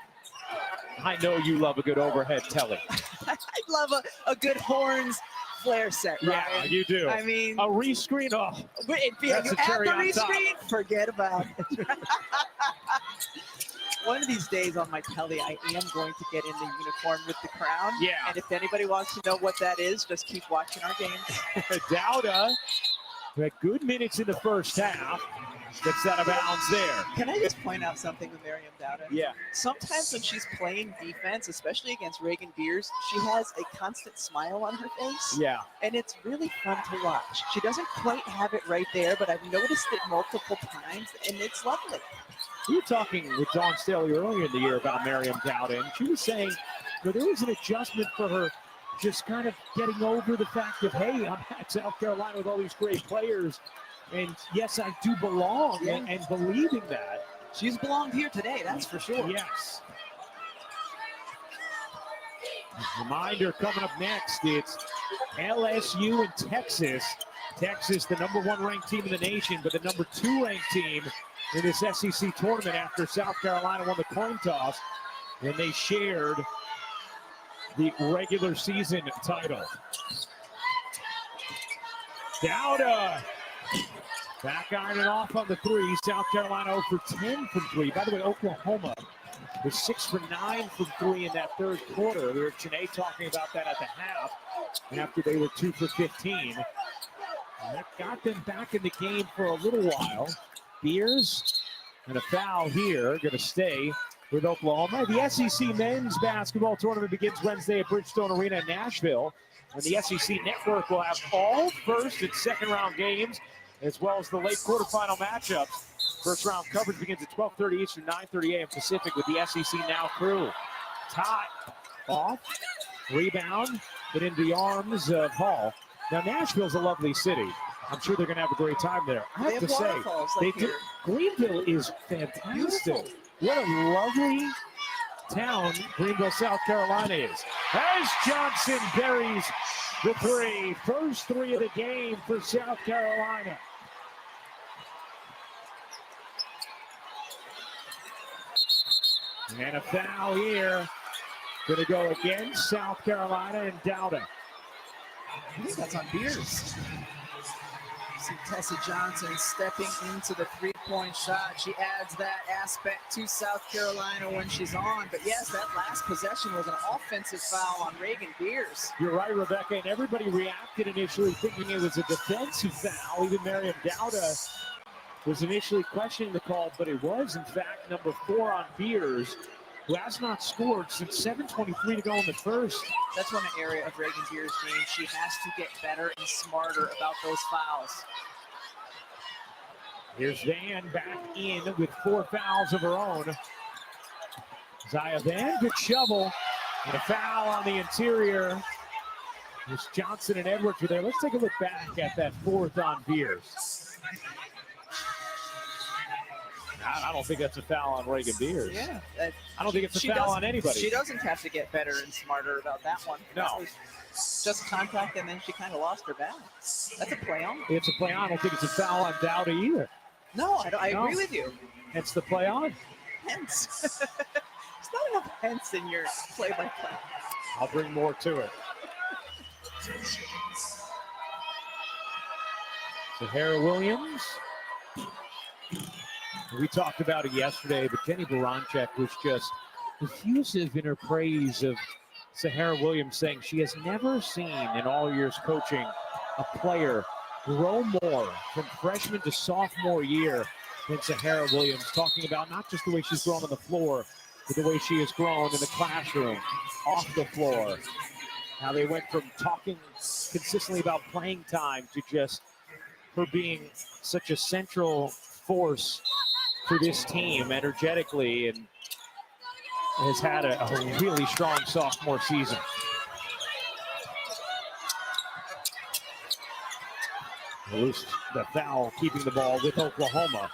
I know you love a good overhead telly. I love a good horns flare set, Ryan. Yeah, you do. I mean, a rescreen. Oh, that's a cherry on top. Forget about it. One of these days on my telly, I am going to get in the uniform with the crown. Yeah. And if anybody wants to know what that is, just keep watching our games. Dowda had good minutes in the first half. Gets out of bounds there. Can I just point out something with Miriam Dowda? Yeah. Sometimes when she's playing defense, especially against Reagan Beers, she has a constant smile on her face. Yeah. And it's really fun to watch. She doesn't quite have it right there, but I've noticed it multiple times, and it's lovely. We were talking with Dawn Staley earlier in the year about Miriam Dowda, and she was saying that there was an adjustment for her just kind of getting over the fact of, hey, I'm at South Carolina with all these great players. And yes, I do belong, and believing that. She's belonged here today, that's for sure. Yes. Reminder coming up next, it's LSU and Texas. Texas, the #1 ranked team in the nation, but the #2 ranked team in this SEC tournament after South Carolina won the coin toss when they shared the regular season title. Dowda. Back ironing off on the three. South Carolina 0 for 10 from 3. By the way, Oklahoma was 6 for 9 from 3 in that third quarter. We were Janae talking about that at the half after they were 2 for 15. And that got them back in the game for a little while. Beers and a foul here, going to stay with Oklahoma. The SEC men's basketball tournament begins Wednesday at Bridgestone Arena in Nashville. And the SEC Network will have all first and second round games, as well as the late quarterfinal matchups. First round coverage begins at 12:30 Eastern, 9:30 a.m. Pacific with the SEC Now crew. Todd off, rebound, but into the arms of Hall. Now Nashville's a lovely city. I'm sure they're going to have a great time there. I have to say, they do. Greenville is fantastic. Beautiful. What a lovely town Greenville, South Carolina is. As Johnson buries the three. First three of the game for South Carolina. And a foul here. Going to go against South Carolina and Dowda. I think that's on Beers. See Tessa Johnson stepping into the three-point shot. She adds that aspect to South Carolina when she's on. But yes, that last possession was an offensive foul on Reagan Beers. You're right, Rebecca, and everybody reacted initially thinking it was a defensive foul. Even Miriam Dowda was initially questioning the call, but it was, in fact, number 4 on Beers, who has not scored since 7:23 to go in the first. That's one area of Reagan Beers' game. She has to get better and smarter about those fouls. Here's Van back in with 4 fouls of her own. Zaya Van, good shovel, and a foul on the interior. There's Johnson and Edwards were there. Let's take a look back at that 4th on Beers. I don't think that's a foul on Reagan Beers. Yeah. I don't think it's a foul on anybody. She doesn't have to get better and smarter about that one. No. That was just contact, and then she kind of lost her balance. That's a play on. It's a play on. I don't think it's a foul on Dowda either. No, I agree with you. It's the play on. Hence. There's not enough hence in your play-by-play. I'll bring more to it. Sahara Williams. We talked about it yesterday, but Jenny Baranchek was just effusive in her praise of Sahara Williams, saying she has never seen in all years coaching a player grow more from freshman to sophomore year than Sahara Williams, talking about not just the way she's grown on the floor, but the way she has grown in the classroom, off the floor. How they went from talking consistently about playing time to just her being such a central force for this team energetically, and has had a really strong sophomore season. Loose the foul, keeping the ball with Oklahoma.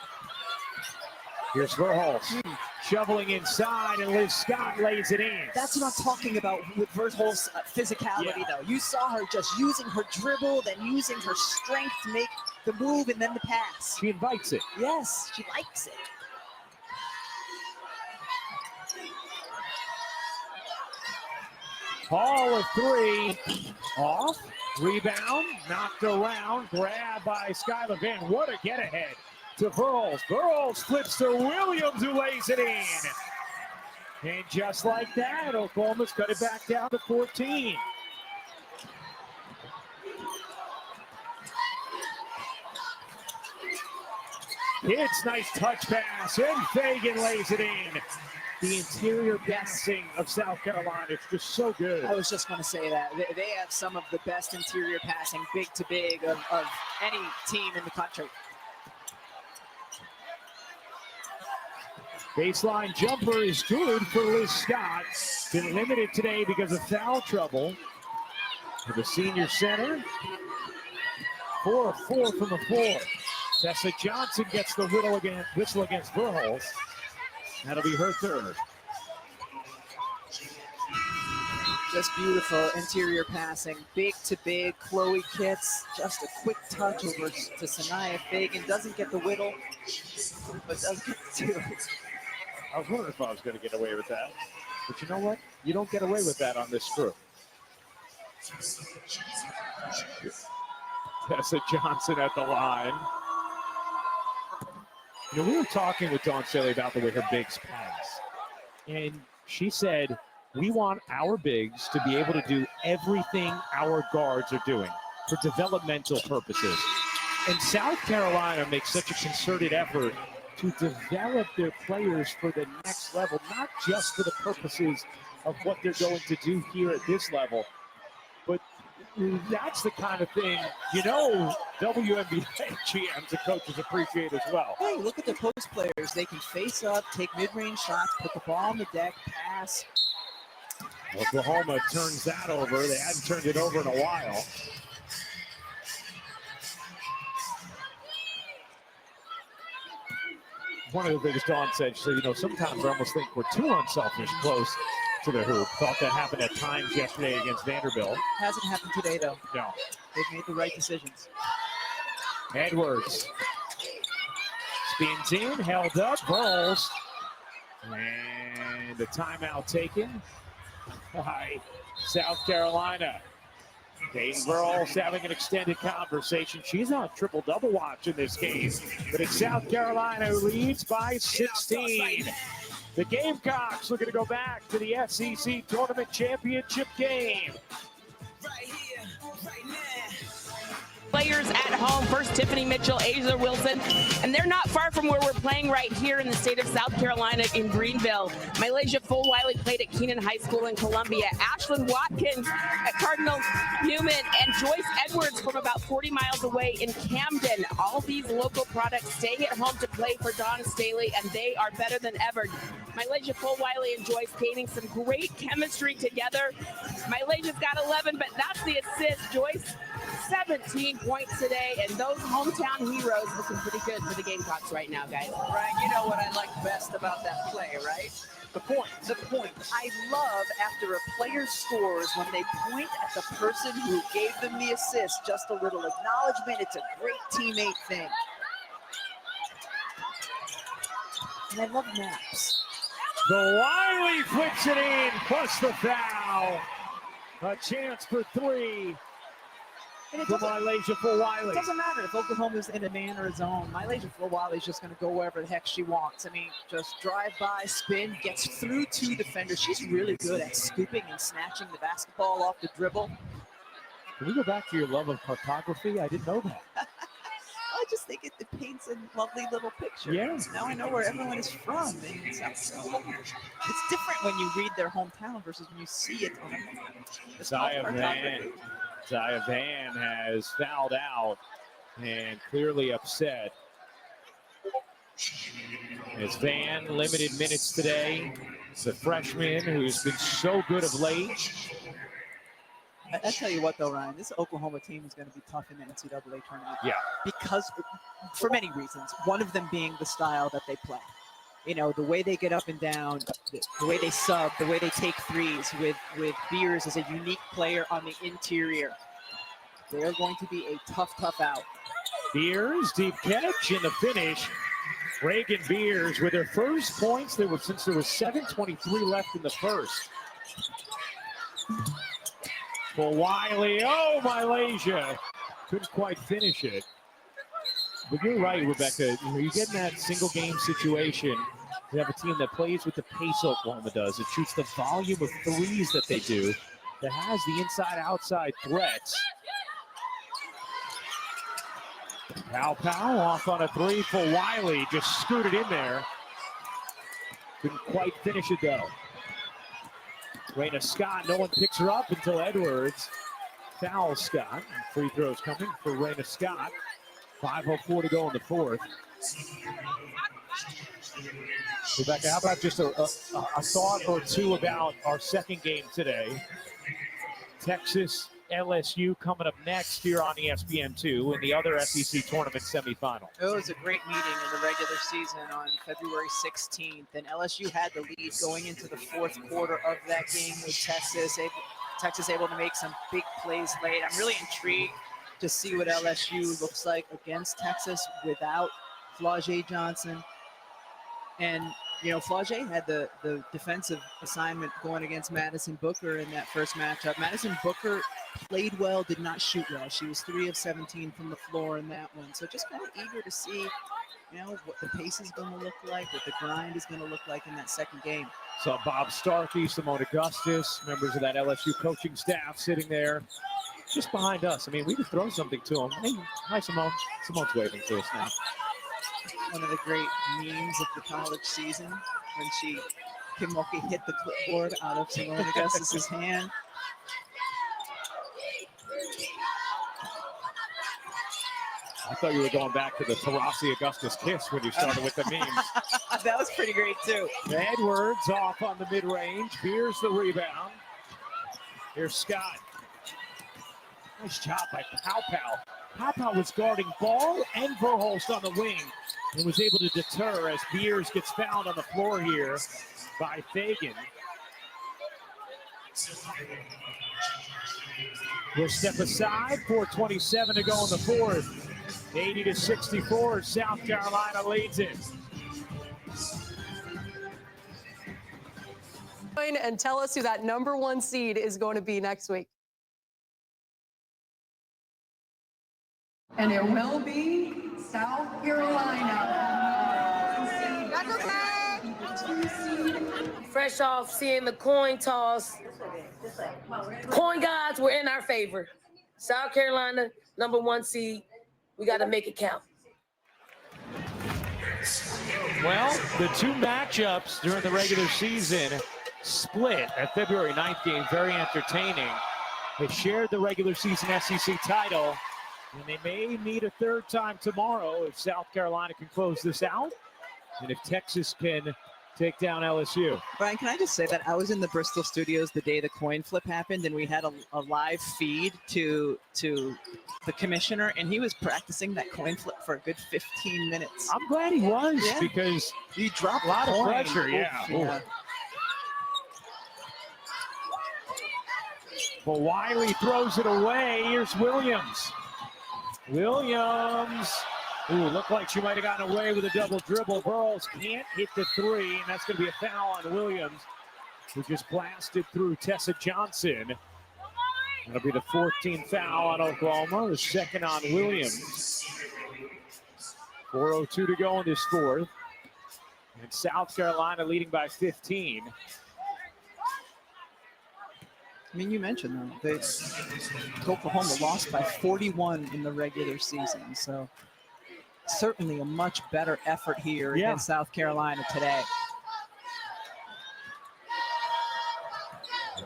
Here's Verhulst shoveling inside, and Liz Scott lays it in. That's what I'm talking about with Verhulst's physicality, though. You saw her just using her dribble, then using her strength to make the move, and then the pass. She invites it. Yes, she likes it. Hall of 3, off, rebound, knocked around, grabbed by Skylar Van. What a get ahead to Verhulst. Verhulst flips to Williams, who lays it in. And just like that, Oklahoma's cut it back down to 14. It's nice touch pass, and Fagan lays it in. The interior passing of South Carolina, it's just so good. I was just going to say that. They have some of the best interior passing, big to big, of any team in the country. Baseline jumper is good for Liz Scott. Been limited today because of foul trouble. For the senior center, 4 of 4 from the floor. Tessa Johnson gets the whistle against Verhulst. That'll be her 3rd. Just beautiful interior passing, big to big. Chloe Kitts, just a quick touch over to Sanaya Fagan. Doesn't get the whittle, but does get the 2. I was wondering if I was going to get away with that. But you know what? You don't get away with that on this crew. Tessa Johnson at the line. You know, we were talking with Dawn Staley about the way her bigs pass. And she said, we want our bigs to be able to do everything our guards are doing for developmental purposes. And South Carolina makes such a concerted effort to develop their players for the next level, not just for the purposes of what they're going to do here at this level, but that's the kind of thing, you know, WNBA GMs and coaches appreciate as well. Hey, look at the post players. They can face up, take mid-range shots, put the ball on the deck, pass. Oklahoma turns that over. They hadn't turned it over in a while. One of the things Dawn said, she said, you know, sometimes I almost think we're too unselfish close to the hoop. Thought that happened at times yesterday against Vanderbilt. Hasn't happened today, though. No. They've made the right decisions. Edwards spins in, held up, rolls. And the timeout taken by South Carolina. Dayton Burles having an extended conversation. She's on triple-double watch in this game. But it's South Carolina who leads by 16. The Gamecocks looking to go back to the SEC Tournament Championship game. Players at home. First, Tiffany Mitchell, Asia Wilson, and they're not far from where we're playing right here in the state of South Carolina in Greenville. Mylasia Full-Wiley played at Keenan High School in Columbia. Ashlyn Watkins at Cardinal Newman, and Joyce Edwards from about 40 miles away in Camden. All these local products staying at home to play for Dawn Staley, and they are better than ever. Mylasia Full-Wiley and Joyce gaining some great chemistry together. Mylasia's got 11, but that's the assist. Joyce, 17 points today, and those hometown heroes looking pretty good for the Gamecocks right now, guys. Ryan, you know what I like best about that play, right? The point. The point. I love after a player scores when they point at the person who gave them the assist. Just a little acknowledgement. It's a great teammate thing. And I love naps. The Wiley flips it in, plus the foul. A chance for three. For Mylasia Full-Wiley. It doesn't matter if Oklahoma's in a man or a zone. Mylasia Full-Wiley is just going to go wherever the heck she wants. I mean, just drive by, spin, gets through two defenders. She's really good at scooping and snatching the basketball off the dribble. Can we go back to your love of cartography? I didn't know that. I just think it paints a lovely little picture. Yeah. Now I know where everyone is from. And it's different when you read their hometown versus when you see it on a map. Zaya Van has fouled out and clearly upset. As Van, limited minutes today. The freshman who's been so good of late. I tell you what, though, Ryan, this Oklahoma team is going to be tough in the NCAA tournament. Yeah. Because, for many reasons, one of them being the style that they play. You know, the way they get up and down, the way they sub, the way they take threes with Beers as a unique player on the interior. They are going to be a tough out. Beers, deep catch, and the finish. Reagan Beers with her first points. Since there was 7:23 left in the first. For Wiley, oh, Mylasia. Couldn't quite finish it. But you're right, Rebecca. You get in that single game situation. You have a team that plays with the pace Oklahoma does. It shoots the volume of threes that they do. That has the inside-outside threats. Pow off on a three for Wiley. Just scooted in there. Couldn't quite finish it, though. Raina Scott, no one picks her up until Edwards fouls Scott. Free throws coming for Raina Scott. 5:04 to go in the fourth. Rebecca, how about just a thought or two about our second game today? Texas, LSU coming up next here on ESPN2 in the other SEC tournament semifinal. It was a great meeting in the regular season on February 16th, and LSU had the lead going into the fourth quarter of that game with Texas able to make some big plays late. I'm really intrigued to see what LSU looks like against Texas without Flau'jae Johnson. And, you know, Flau'jae had the defensive assignment going against Madison Booker in that first matchup. Madison Booker played well, did not shoot well. She was 3 of 17 from the floor in that one. So just kind of eager to see, you know, what the pace is going to look like, what the grind is going to look like in that second game. So Bob Starkey, Simone Augustus, members of that LSU coaching staff sitting there just behind us. I mean, we could throw something to them. Hey, hi, Simone. Simone's waving to us now. One of the great memes of the college season when Kim Mulkey hit the clipboard out of Simone Augustus's hand. I thought you were going back to the Taurasi Augustus kiss when you started with the memes. That was pretty great, too. Edwards off on the mid-range. Beers the rebound. Here's Scott. Nice job by Pow. Pow was guarding Ball and Verhulst on the wing and was able to deter as Beers gets fouled on the floor here by Fagan. We'll step aside. 4:27 to go in the fourth. 80-64, South Carolina leads it. And tell us who that #1 seed is going to be next week. And it will be South Carolina. That's okay. Fresh off seeing the coin toss, coin gods were in our favor. South Carolina, #1 seed. We got to make it count. Well, the two matchups during the regular season split. That February 9th game, very entertaining. They shared the regular season SEC title, and they may meet a third time tomorrow if South Carolina can close this out, and if Texas can take down LSU. Brian, can I just say that I was in the Bristol studios the day the coin flip happened, and we had a live feed to the commissioner, and he was practicing that coin flip for a good 15 minutes. I'm glad he was, because he dropped a lot of coin. pressure. Yeah. But Wiley throws it away. Here's Williams. Ooh, looked like she might have gotten away with a double dribble. Burles can't hit the three, and that's going to be a foul on Williams, who just blasted through Tessa Johnson. That'll be the 14th foul on Oklahoma, the second on Williams. 4:02 to go in this fourth. And South Carolina leading by 15. I mean, you mentioned that Oklahoma lost by 41 in the regular season, so certainly a much better effort here against South Carolina today.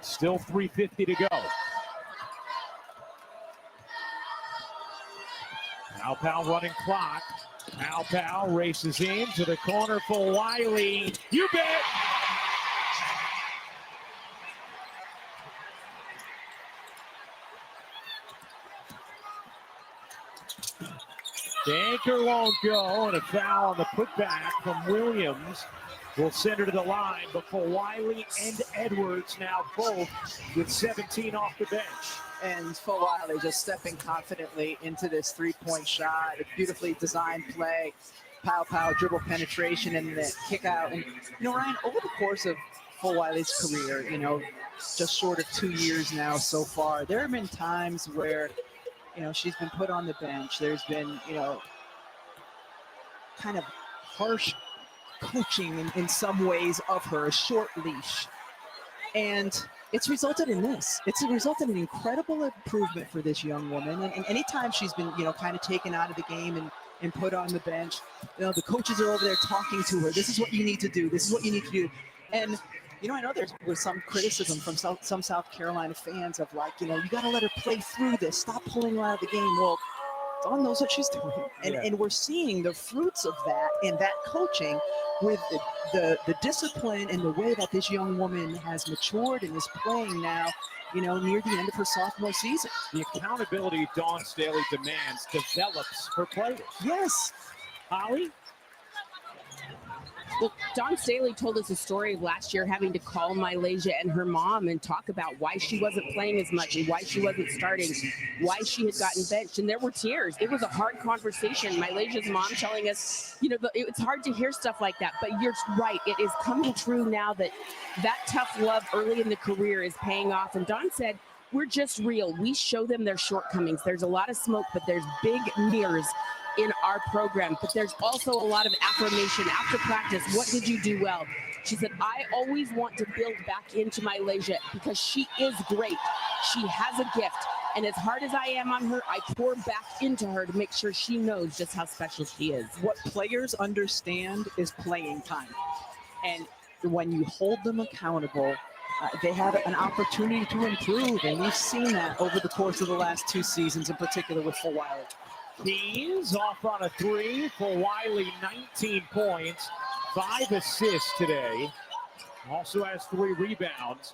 Still 3:50 to go. Powell running clock. Powell races in to the corner for Wiley. You bet! The anchor won't go, and a foul on the putback from Williams will send her to the line, but for Wiley and Edwards now both with 17 off the bench. And for Wiley just stepping confidently into this three-point shot, a beautifully designed play, Powell dribble penetration and the kick out. And, Ryan, over the course of Full Wiley's career, just short of 2 years now so far, there have been times where she's been put on the bench. There's been, kind of harsh coaching in some ways of her, a short leash. And it's resulted in this. It's resulted in incredible improvement for this young woman. And anytime she's been, kind of taken out of the game and put on the bench, the coaches are over there talking to her. This is what you need to do. This is what you need to do. And I know there was some criticism from some South Carolina fans of you got to let her play through this. Stop pulling her out of the game. Well, Dawn knows what she's doing. And we're seeing the fruits of that and that coaching with the discipline and the way that this young woman has matured and is playing now, near the end of her sophomore season. The accountability Dawn Staley demands develops her players. Yes. Holly? Well, Dawn Staley told us a story of last year having to call Mylasia and her mom and talk about why she wasn't playing as much and why she wasn't starting, why she had gotten benched. And there were tears. It was a hard conversation. Mylasia's mom telling us, it's hard to hear stuff like that. But you're right. It is coming true now that tough love early in the career is paying off. And Dawn said, we're just real. We show them their shortcomings. There's a lot of smoke, but there's big mirrors in our program, but there's also a lot of affirmation after practice. What did you do well? She said, I always want to build back into Mylasia because she is great. She has a gift. And as hard as I am on her, I pour back into her to make sure she knows just how special she is. What players understand is playing time. And when you hold them accountable, they have an opportunity to improve. And we've seen that over the course of the last 2 seasons, in particular with Full Wiley. Keys off on a three for Wiley, 19 points, 5 assists today. Also has 3 rebounds.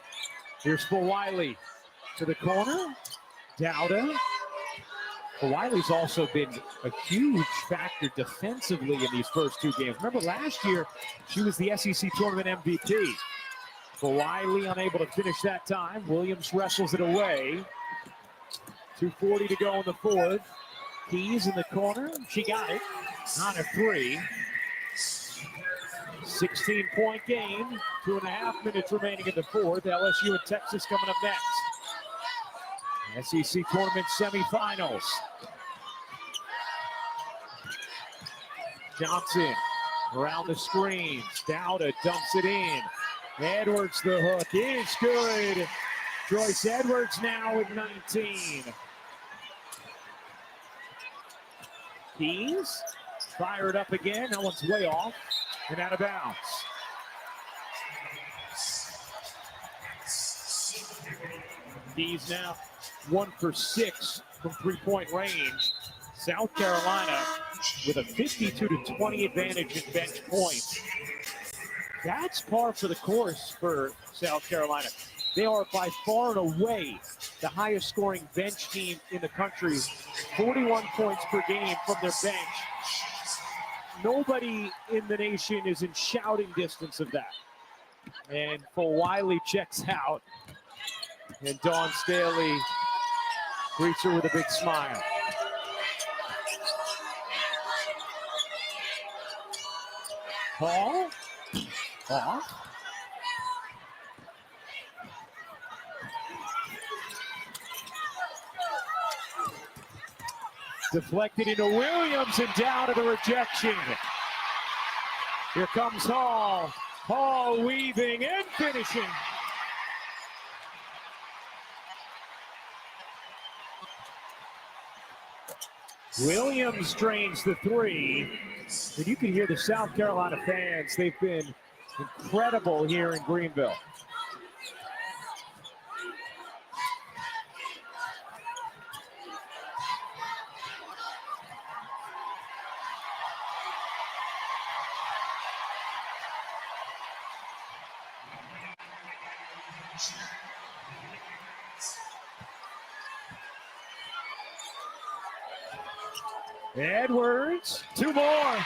Here's for Wiley to the corner. Dowda. Wiley's also been a huge factor defensively in these first 2 games. Remember last year, she was the SEC Tournament MVP. For Wiley, unable to finish that time. Williams wrestles it away. 2:40 to go in the fourth. Keys in the corner. She got it on a 3. 16-point game. 2.5 minutes remaining in the fourth. LSU and Texas coming up next. SEC Tournament semifinals. Johnson around the screens. Dowda dumps it in. Edwards, the hook is good. Joyce Edwards now with 19. Keys fired up again. That one's way off and out of bounds. Keys now 1 for 6 from three-point range. South Carolina with a 52-20 advantage in bench points. That's par for the course for South Carolina. They are by far and away the highest scoring bench team in the country. 41 points per game from their bench. Nobody in the nation is in shouting distance of that. And Wiley checks out. And Dawn Staley greets her with a big smile. Paul. Off. Deflected into Williams and down to the rejection. Here comes Hall. Hall weaving and finishing. Williams drains the three. And you can hear the South Carolina fans. They've been incredible here in Greenville. Edwards, 2 more.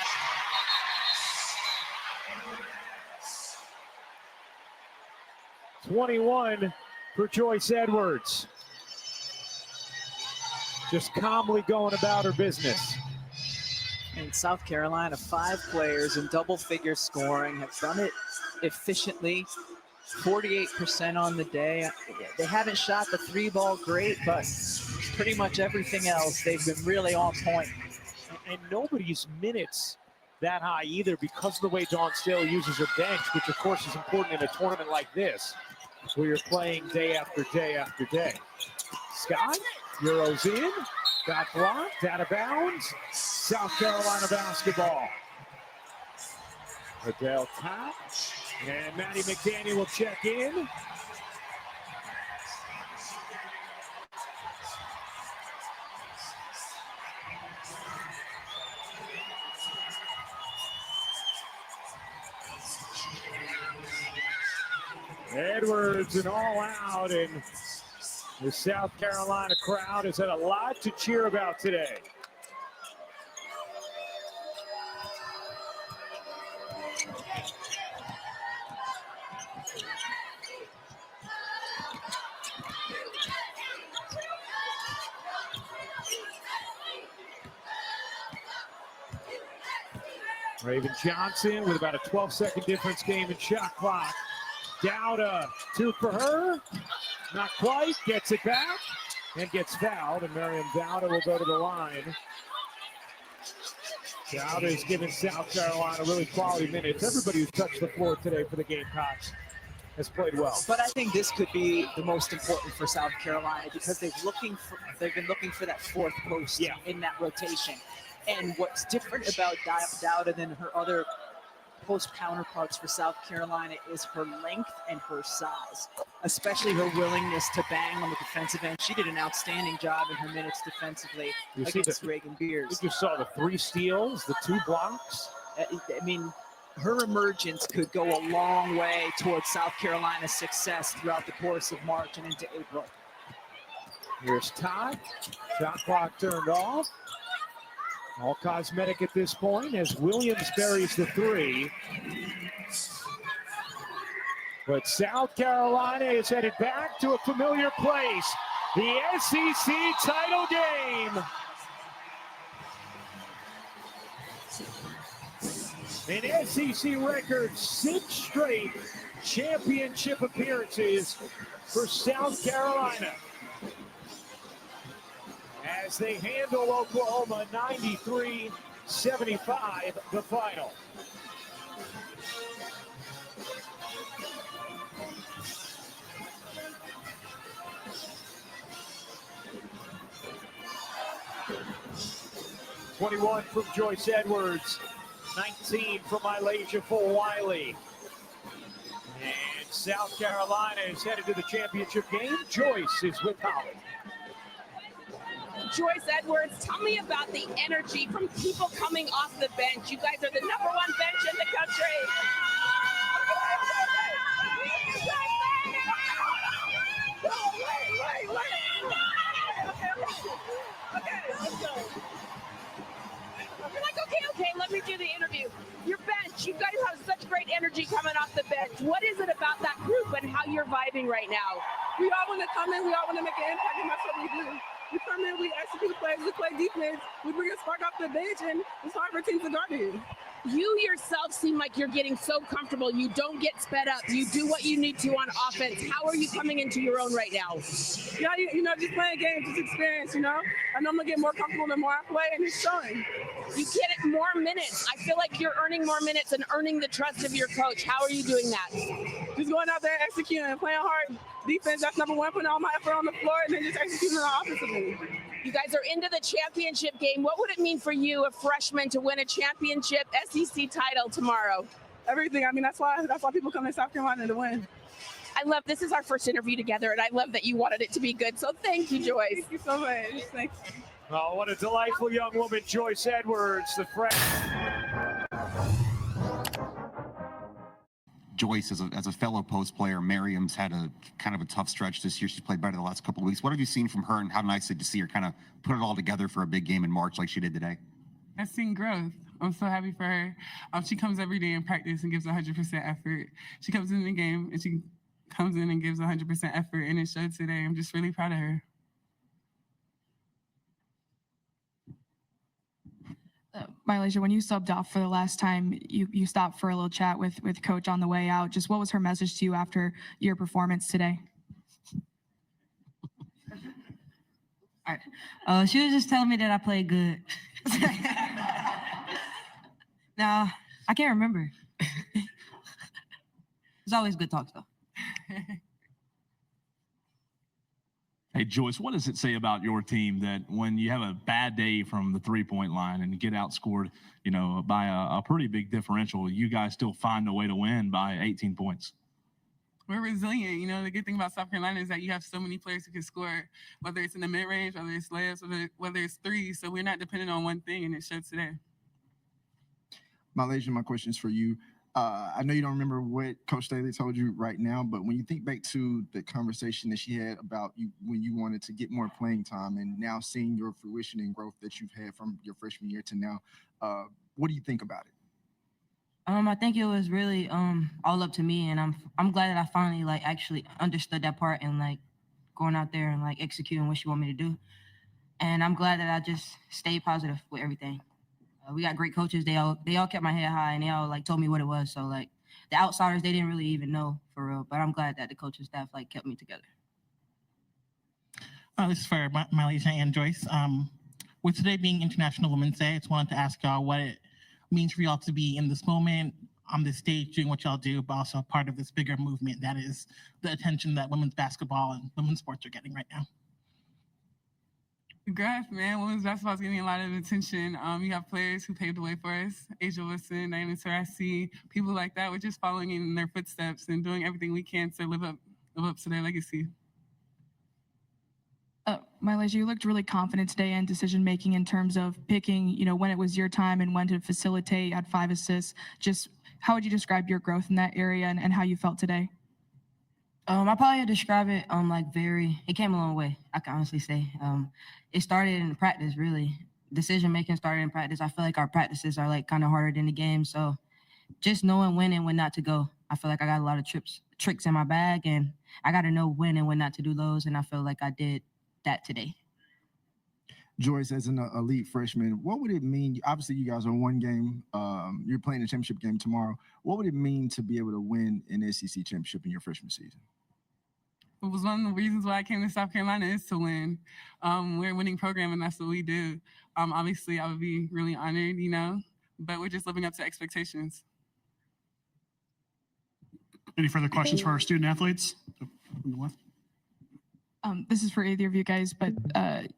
.21 for Joyce Edwards. Just calmly going about her business. In South Carolina, 5 players in double figure scoring have done it efficiently. 48% on the day. They haven't shot the 3-ball great, but pretty much everything else, they've been really on point. And nobody's minutes that high either because of the way Dawn Staley uses her bench, which of course is important in a tournament like this, where you're playing day after day after day. Scott, Euros in, got blocked, out of bounds. South Carolina basketball. Adele top, and Maddie McDaniel will check in. Edwards and all out, and the South Carolina crowd has had a lot to cheer about today. Raven Johnson with about a 12-second difference game in shot clock. Dowda, 2 for her, not quite, gets it back and gets fouled, and Miriam Dowda will go to the line. Dowda is giving South Carolina really quality minutes. Everybody who's touched the floor today for the Gamecocks has played well. But I think this could be the most important for South Carolina because they've been looking for that 4th post in that rotation. And what's different about Dowda than her other post counterparts for South Carolina is her length and her size, especially her willingness to bang on the defensive end. She did an outstanding job in her minutes defensively against Reagan Beers. You saw the 3 steals, the 2 blocks. I mean, her emergence could go a long way towards South Carolina's success throughout the course of March and into April. Here's Todd. Shot clock turned off. All cosmetic at this point as Williams buries the 3. But South Carolina is headed back to a familiar place, the SEC title game. An SEC record 6 straight championship appearances for South Carolina, as they handle Oklahoma 78-75 the final. "21 from Joyce Edwards, 19 from Mylasia Full-Wiley. And South Carolina is headed to the championship game. Joyce is with Holly. Joyce Edwards, tell me about the energy from people coming off the bench. You guys are the #1 bench in the country. Okay, let's go. You're like, okay, let me do the interview. Your bench, you guys have such great energy coming off the bench. What is it about that group and how you're vibing right now? We all want to come in, we all want to make an impact, and that's what we do. We come in, we execute plays, we play defense, we bring a spark off the bench, and it's hard for teams to guard you. You yourself seem like you're getting so comfortable. You don't get sped up. You do what you need to on offense. How are you coming into your own right now? Yeah, you know, just playing games, just experience, you know? I know I'm going to get more comfortable the more I play, and it's showing. You get it more minutes. I feel like you're earning more minutes and earning the trust of your coach. How are you doing that? Just going out there, executing, playing hard defense. That's #1, putting all my effort on the floor, and then just executing offensively. You guys are into the championship game. What would it mean for you, a freshman, to win a championship SEC title tomorrow? Everything. I mean, that's why people come to South Carolina to win. I love, this is our first interview together, and I love that you wanted it to be good. So thank you, Joyce. Thank you so much. Thanks. Oh, what a delightful young woman, Joyce Edwards, the freshman. Joyce, as a fellow post player, Miriam's had a kind of a tough stretch this year. She's played better the last couple of weeks. What have you seen from her, and how nice is it to see her kind of put it all together for a big game in March like she did today? I've seen growth. I'm so happy for her. She comes every day in practice and gives 100% effort. She comes in the game and she comes in and gives 100% effort, and it showed today. I'm just really proud of her. Mylasia, when you subbed off for the last time, you stopped for a little chat with Coach on the way out. Just what was her message to you after your performance today? All right. She was just telling me that I played good. Now, I can't remember. It's always good talk, though. Hey, Joyce, what does it say about your team that when you have a bad day from the three-point line and get outscored, you know, by a pretty big differential, you guys still find a way to win by 18 points? We're resilient. You know, the good thing about South Carolina is that you have so many players who can score, whether it's in the mid-range, whether it's layups, whether it's threes. So we're not dependent on one thing, and it showed today. Mylasia, my question is for you. I know you don't remember what Coach Staley told you right now, but when you think back to the conversation that she had about you when you wanted to get more playing time, and now seeing your fruition and growth that you've had from your freshman year to now, what do you think about it? I think it was really all up to me, and I'm glad that I finally actually understood that part and going out there and executing what she wanted me to do. And I'm glad that I just stayed positive with everything. We got great coaches. They all kept my head high, and they all told me what it was. So the outsiders, they didn't really even know for real. But I'm glad that the coaching staff kept me together. This is for Mylasia and Joyce. With today being International Women's Day, I just wanted to ask y'all what it means for y'all to be in this moment, on this stage, doing what y'all do, but also part of this bigger movement that is the attention that women's basketball and women's sports are getting right now. Congrats, man. Women's basketball is getting a lot of attention. You have players who paved the way for us. Asia Wilson, Diana Taurasi, people like that. We're just following in their footsteps and doing everything we can to live up to their legacy. Mylasia, you looked really confident today in decision-making in terms of picking, when it was your time and when to facilitate, had 5 assists. Just how would you describe your growth in that area and how you felt today? I probably would describe it it came a long way, I can honestly say. It started in practice, really. Decision-making started in practice. I feel like our practices are kind of harder than the game. So just knowing when and when not to go. I feel like I got a lot of tricks in my bag, and I got to know when and when not to do those. And I feel like I did that today. Joyce, as an elite freshman, what would it mean? Obviously, you guys are one game. You're playing a championship game tomorrow. What would it mean to be able to win an SEC championship in your freshman season? It was one of the reasons why I came to South Carolina is to win. We're a winning program, and that's what we do. Obviously, I would be really honored, but we're just living up to expectations. Any further questions for our student athletes? This is for either of you guys, but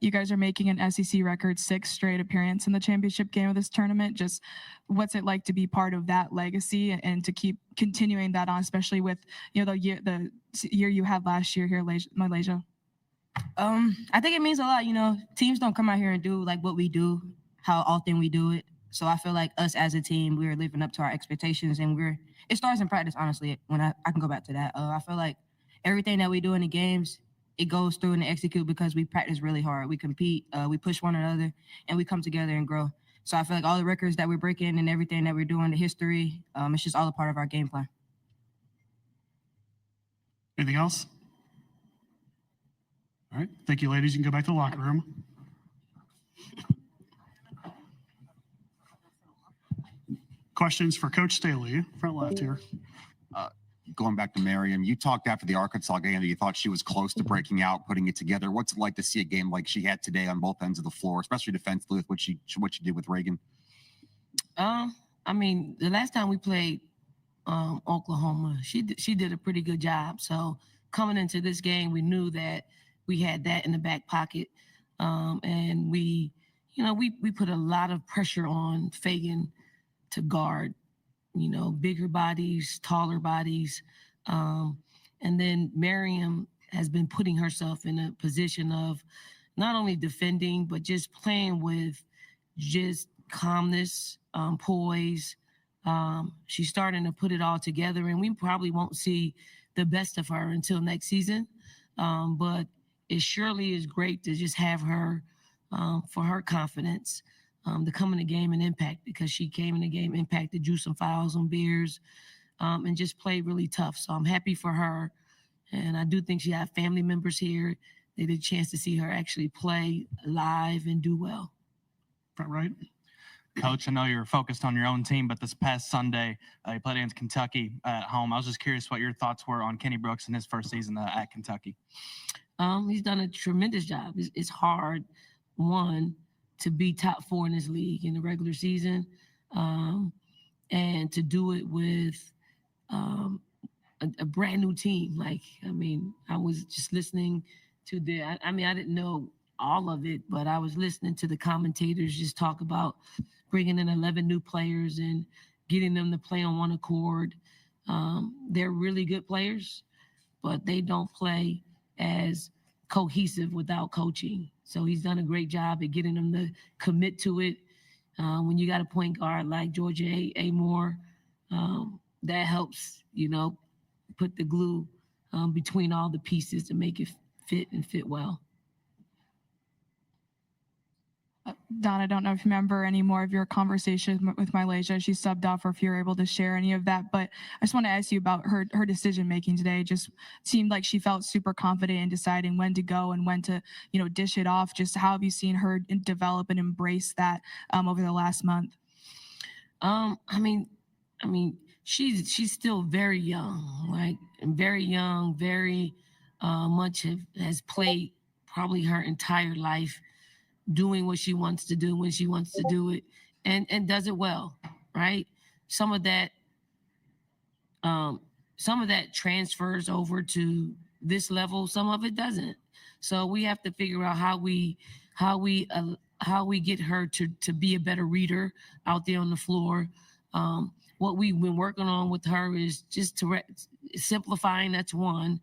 you guys are making an SEC record 6 straight appearance in the championship game of this tournament. Just what's it like to be part of that legacy and to keep continuing that on, especially with the year you had last year here, Malaysia? I think it means a lot. Teams don't come out here and do like what we do, how often we do it. So I feel like us as a team, we're living up to our expectations, and it starts in practice. Honestly, when I can go back to that, I feel like everything that we do in the games, it goes through and execute because we practice really hard. We compete, we push one another, and we come together and grow. So I feel like all the records that we're breaking and everything that we're doing, the history, it's just all a part of our game plan. Anything else? All right. Thank you, ladies. You can go back to the locker room. Questions for Coach Staley, front left here. Going back to Miriam, you talked after the Arkansas game that you thought she was close to breaking out, putting it together. What's it like to see a game like she had today on both ends of the floor, especially defensively with what she did with Reagan? The last time we played Oklahoma, she did a pretty good job. So coming into this game, we knew that we had that in the back pocket, and we put a lot of pressure on Fagan to guard. Bigger bodies, taller bodies. And then Miriam has been putting herself in a position of not only defending, but just playing with just calmness, poise. She's starting to put it all together, and we probably won't see the best of her until next season. But it surely is great to just have her for her confidence. To come in the game and impact, because she came in the game, impacted, drew some fouls on Beers, and just played really tough. So I'm happy for her. And I do think she had family members here. They had a chance to see her actually play live and do well. Front right. Coach, I know you're focused on your own team, but this past Sunday, you played against Kentucky at home. I was just curious what your thoughts were on Kenny Brooks in his first season at Kentucky. He's done a tremendous job. It's hard, to be top 4 in this league in the regular season, and to do it with a brand new team. I was just listening to I didn't know all of it, but I was listening to the commentators just talk about bringing in 11 new players and getting them to play on one accord. They're really good players, but they don't play as cohesive without coaching. So he's done a great job at getting them to commit to it. When you got a point guard like Georgia A. Moore, that helps, put the glue between all the pieces to make it fit well. Don, I don't know if you remember any more of your conversation with Malaysia. She subbed off, or if you're able to share any of that. But I just want to ask you about her decision-making today. Just seemed like she felt super confident in deciding when to go and when to, dish it off. Just how have you seen her develop and embrace that over the last month? She's still very young, very much has played probably her entire life, doing what she wants to do when she wants to do it, and does it well, right? Some of that transfers over to this level, some of it doesn't. So we have to figure out how we get her to be a better reader out there on the floor. What we've been working on with her is just simplifying, that's one,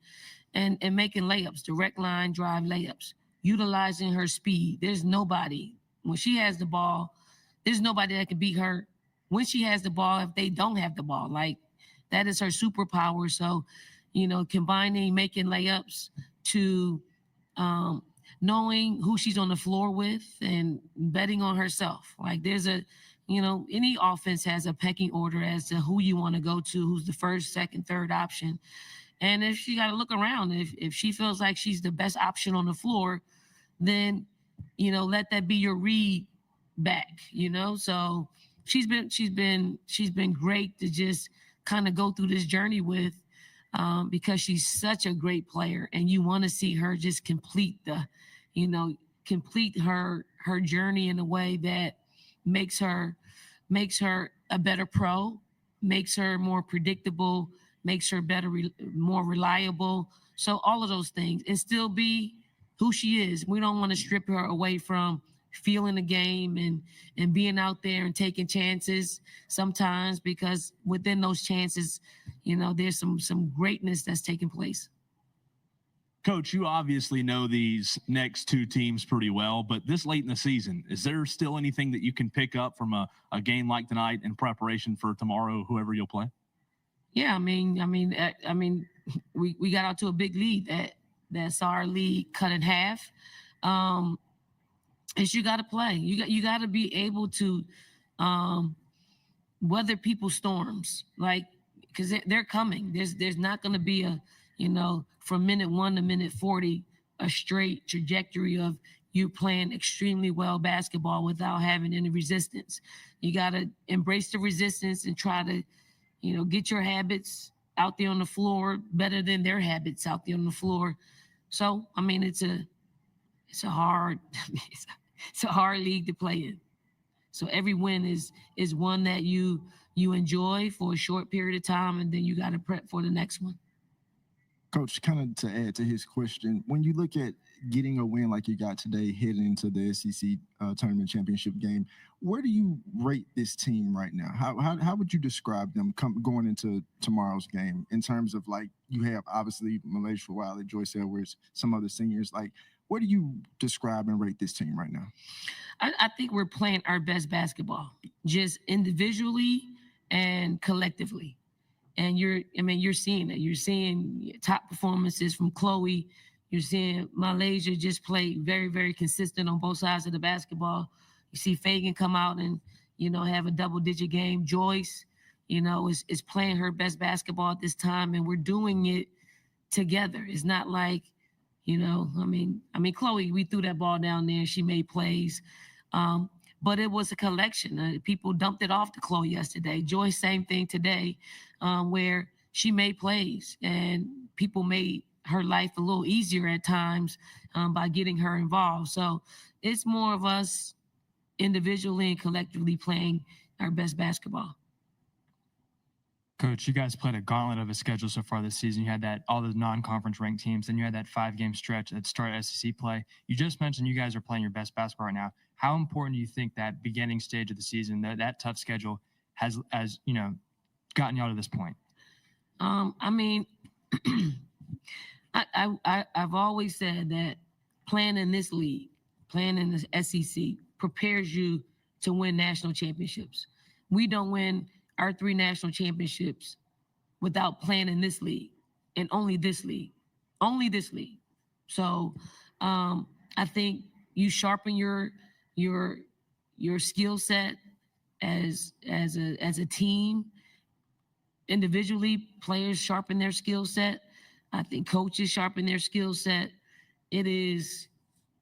and making layups, direct line drive layups, utilizing her speed. There's nobody, when she has the ball, there's nobody that can beat her when she has the ball if they don't have the ball. That is her superpower. So, combining making layups to knowing who she's on the floor with and betting on herself. There's any offense has a pecking order as to who you want to go to, who's the first, second, third option. And if she got to look around, if she feels like she's the best option on the floor, then, let that be your read back, So she's been great to just kind of go through this journey with. because she's such a great player, and you want to see her just complete her journey in a way that makes her a better pro, makes her more predictable, makes her better, more reliable. So all of those things, and still be who she is. We don't want to strip her away from feeling the game and being out there and taking chances sometimes, because within those chances, there's some greatness that's taking place. Coach, you obviously know these next two teams pretty well, but this late in the season, is there still anything that you can pick up from a game like tonight in preparation for tomorrow, whoever you'll play? Yeah, I mean, we got out to a big lead that saw our lead cut in half. Is you got to play. You got to be able to weather people's storms, because they're coming. There's not going to be from minute 1 to minute 40, a straight trajectory of you playing extremely well basketball without having any resistance. You got to embrace the resistance and try to, get your habits out there on the floor better than their habits out there on the floor. So, I mean, it's a hard league to play in. So every win is one that you enjoy for a short period of time, and then you got to prep for the next one. Coach, kind of to add to his question, when you look at getting a win like you got today, heading into the SEC tournament championship game, where do you rate this team right now? How would you describe them going into tomorrow's game in terms of, you have obviously Malaysia Wiley, Joyce Edwards, some other seniors, where do you describe and rate this team right now? I think we're playing our best basketball, just individually and collectively. And you're seeing it. You're seeing top performances from Chloe. You're seeing Malaysia just play very, very consistent on both sides of the basketball. You see Fagan come out and, have a double-digit game. Joyce, is playing her best basketball at this time, and we're doing it together. It's not like, Chloe, we threw that ball down there. She made plays. But it was a collection. People dumped it off to Chloe yesterday. Joyce, same thing today, where she made plays, and people made her life a little easier at times by getting her involved. So it's more of us individually and collectively playing our best basketball. Coach, you guys played a gauntlet of a schedule so far this season. You had all the non-conference ranked teams, then you had that 5-game stretch at start SEC play. You just mentioned you guys are playing your best basketball right now. How important do you think that beginning stage of the season, that tough schedule, has gotten y'all to this point? I've always said that playing in this league, playing in the SEC, prepares you to win national championships. We don't win our 3 national championships without playing in this league, and only this league. So I think you sharpen your skill set as a team. Individually, players sharpen their skill set. I think coaches sharpen their skill set. It is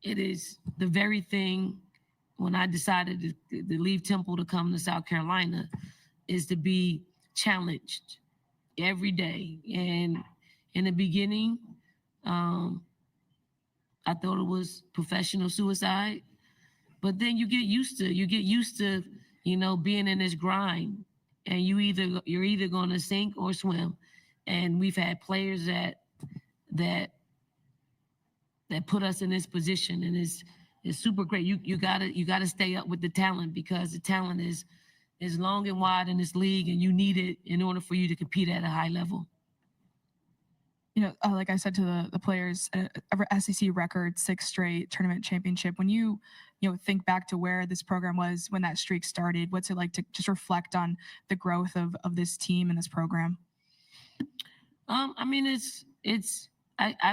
the very thing when I decided to leave Temple to come to South Carolina, is to be challenged every day. And in the beginning, I thought it was professional suicide, but then you get used to being in this grind, and you're either going to sink or swim. And we've had players that put us in this position, and it's super great. You gotta stay up with the talent, because the talent is long and wide in this league, and you need it in order for you to compete at a high level. Like I said to the players, SEC record, 6 straight tournament championship. When you think back to where this program was when that streak started, what's it like to just reflect on the growth of this team and this program? I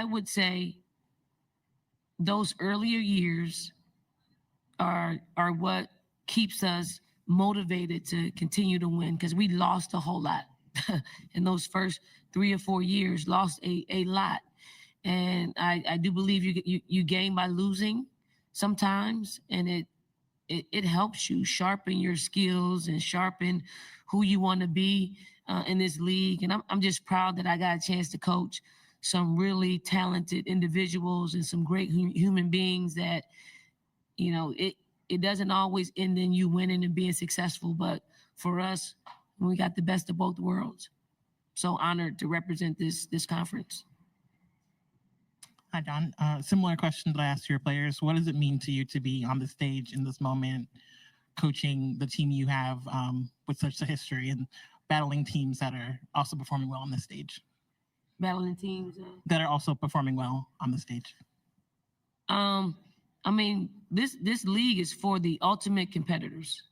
would say those earlier years are what keeps us motivated to continue to win, because we lost a whole lot in those first 3 or 4 years, lost a lot. And I do believe you gain by losing sometimes, and it helps you sharpen your skills and sharpen who you want to be. in this league. And I'm just proud that I got a chance to coach some really talented individuals and some great human beings that, you know, it doesn't always end in you winning and being successful, but for us, we got the best of both worlds. So honored to represent this conference. Hi, Don. Similar question that I asked your players. What does it mean to you to be on the stage in this moment, coaching the team you have with such a history and battling teams that are also performing well on the stage? Battling teams that are also performing well on the stage. I mean, this league is for the ultimate competitors.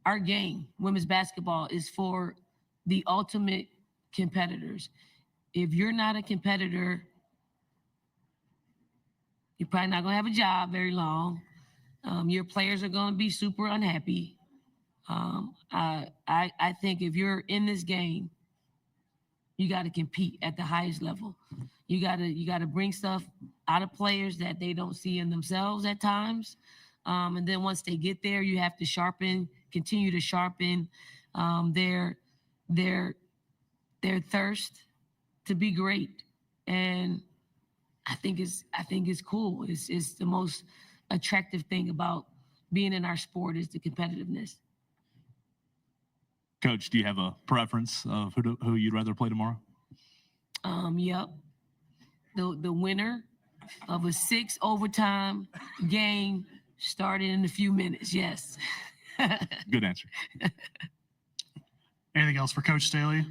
Our game, women's basketball, is for the ultimate competitors. If you're not a competitor, you're probably not going to have a job very long. Your players are going to be super unhappy. I think if you're in this game, you got to compete at the highest level. You got to bring stuff out of players that they don't see in themselves at times. And then once they get there, you have to continue to sharpen their thirst to be great. And I think it's cool. It's the most attractive thing about being in our sport is the competitiveness. Coach, do you have a preference of who you'd rather play tomorrow? Yep. The winner of a 6 overtime game starting in a few minutes. Yes. Good answer. Anything else for Coach Staley?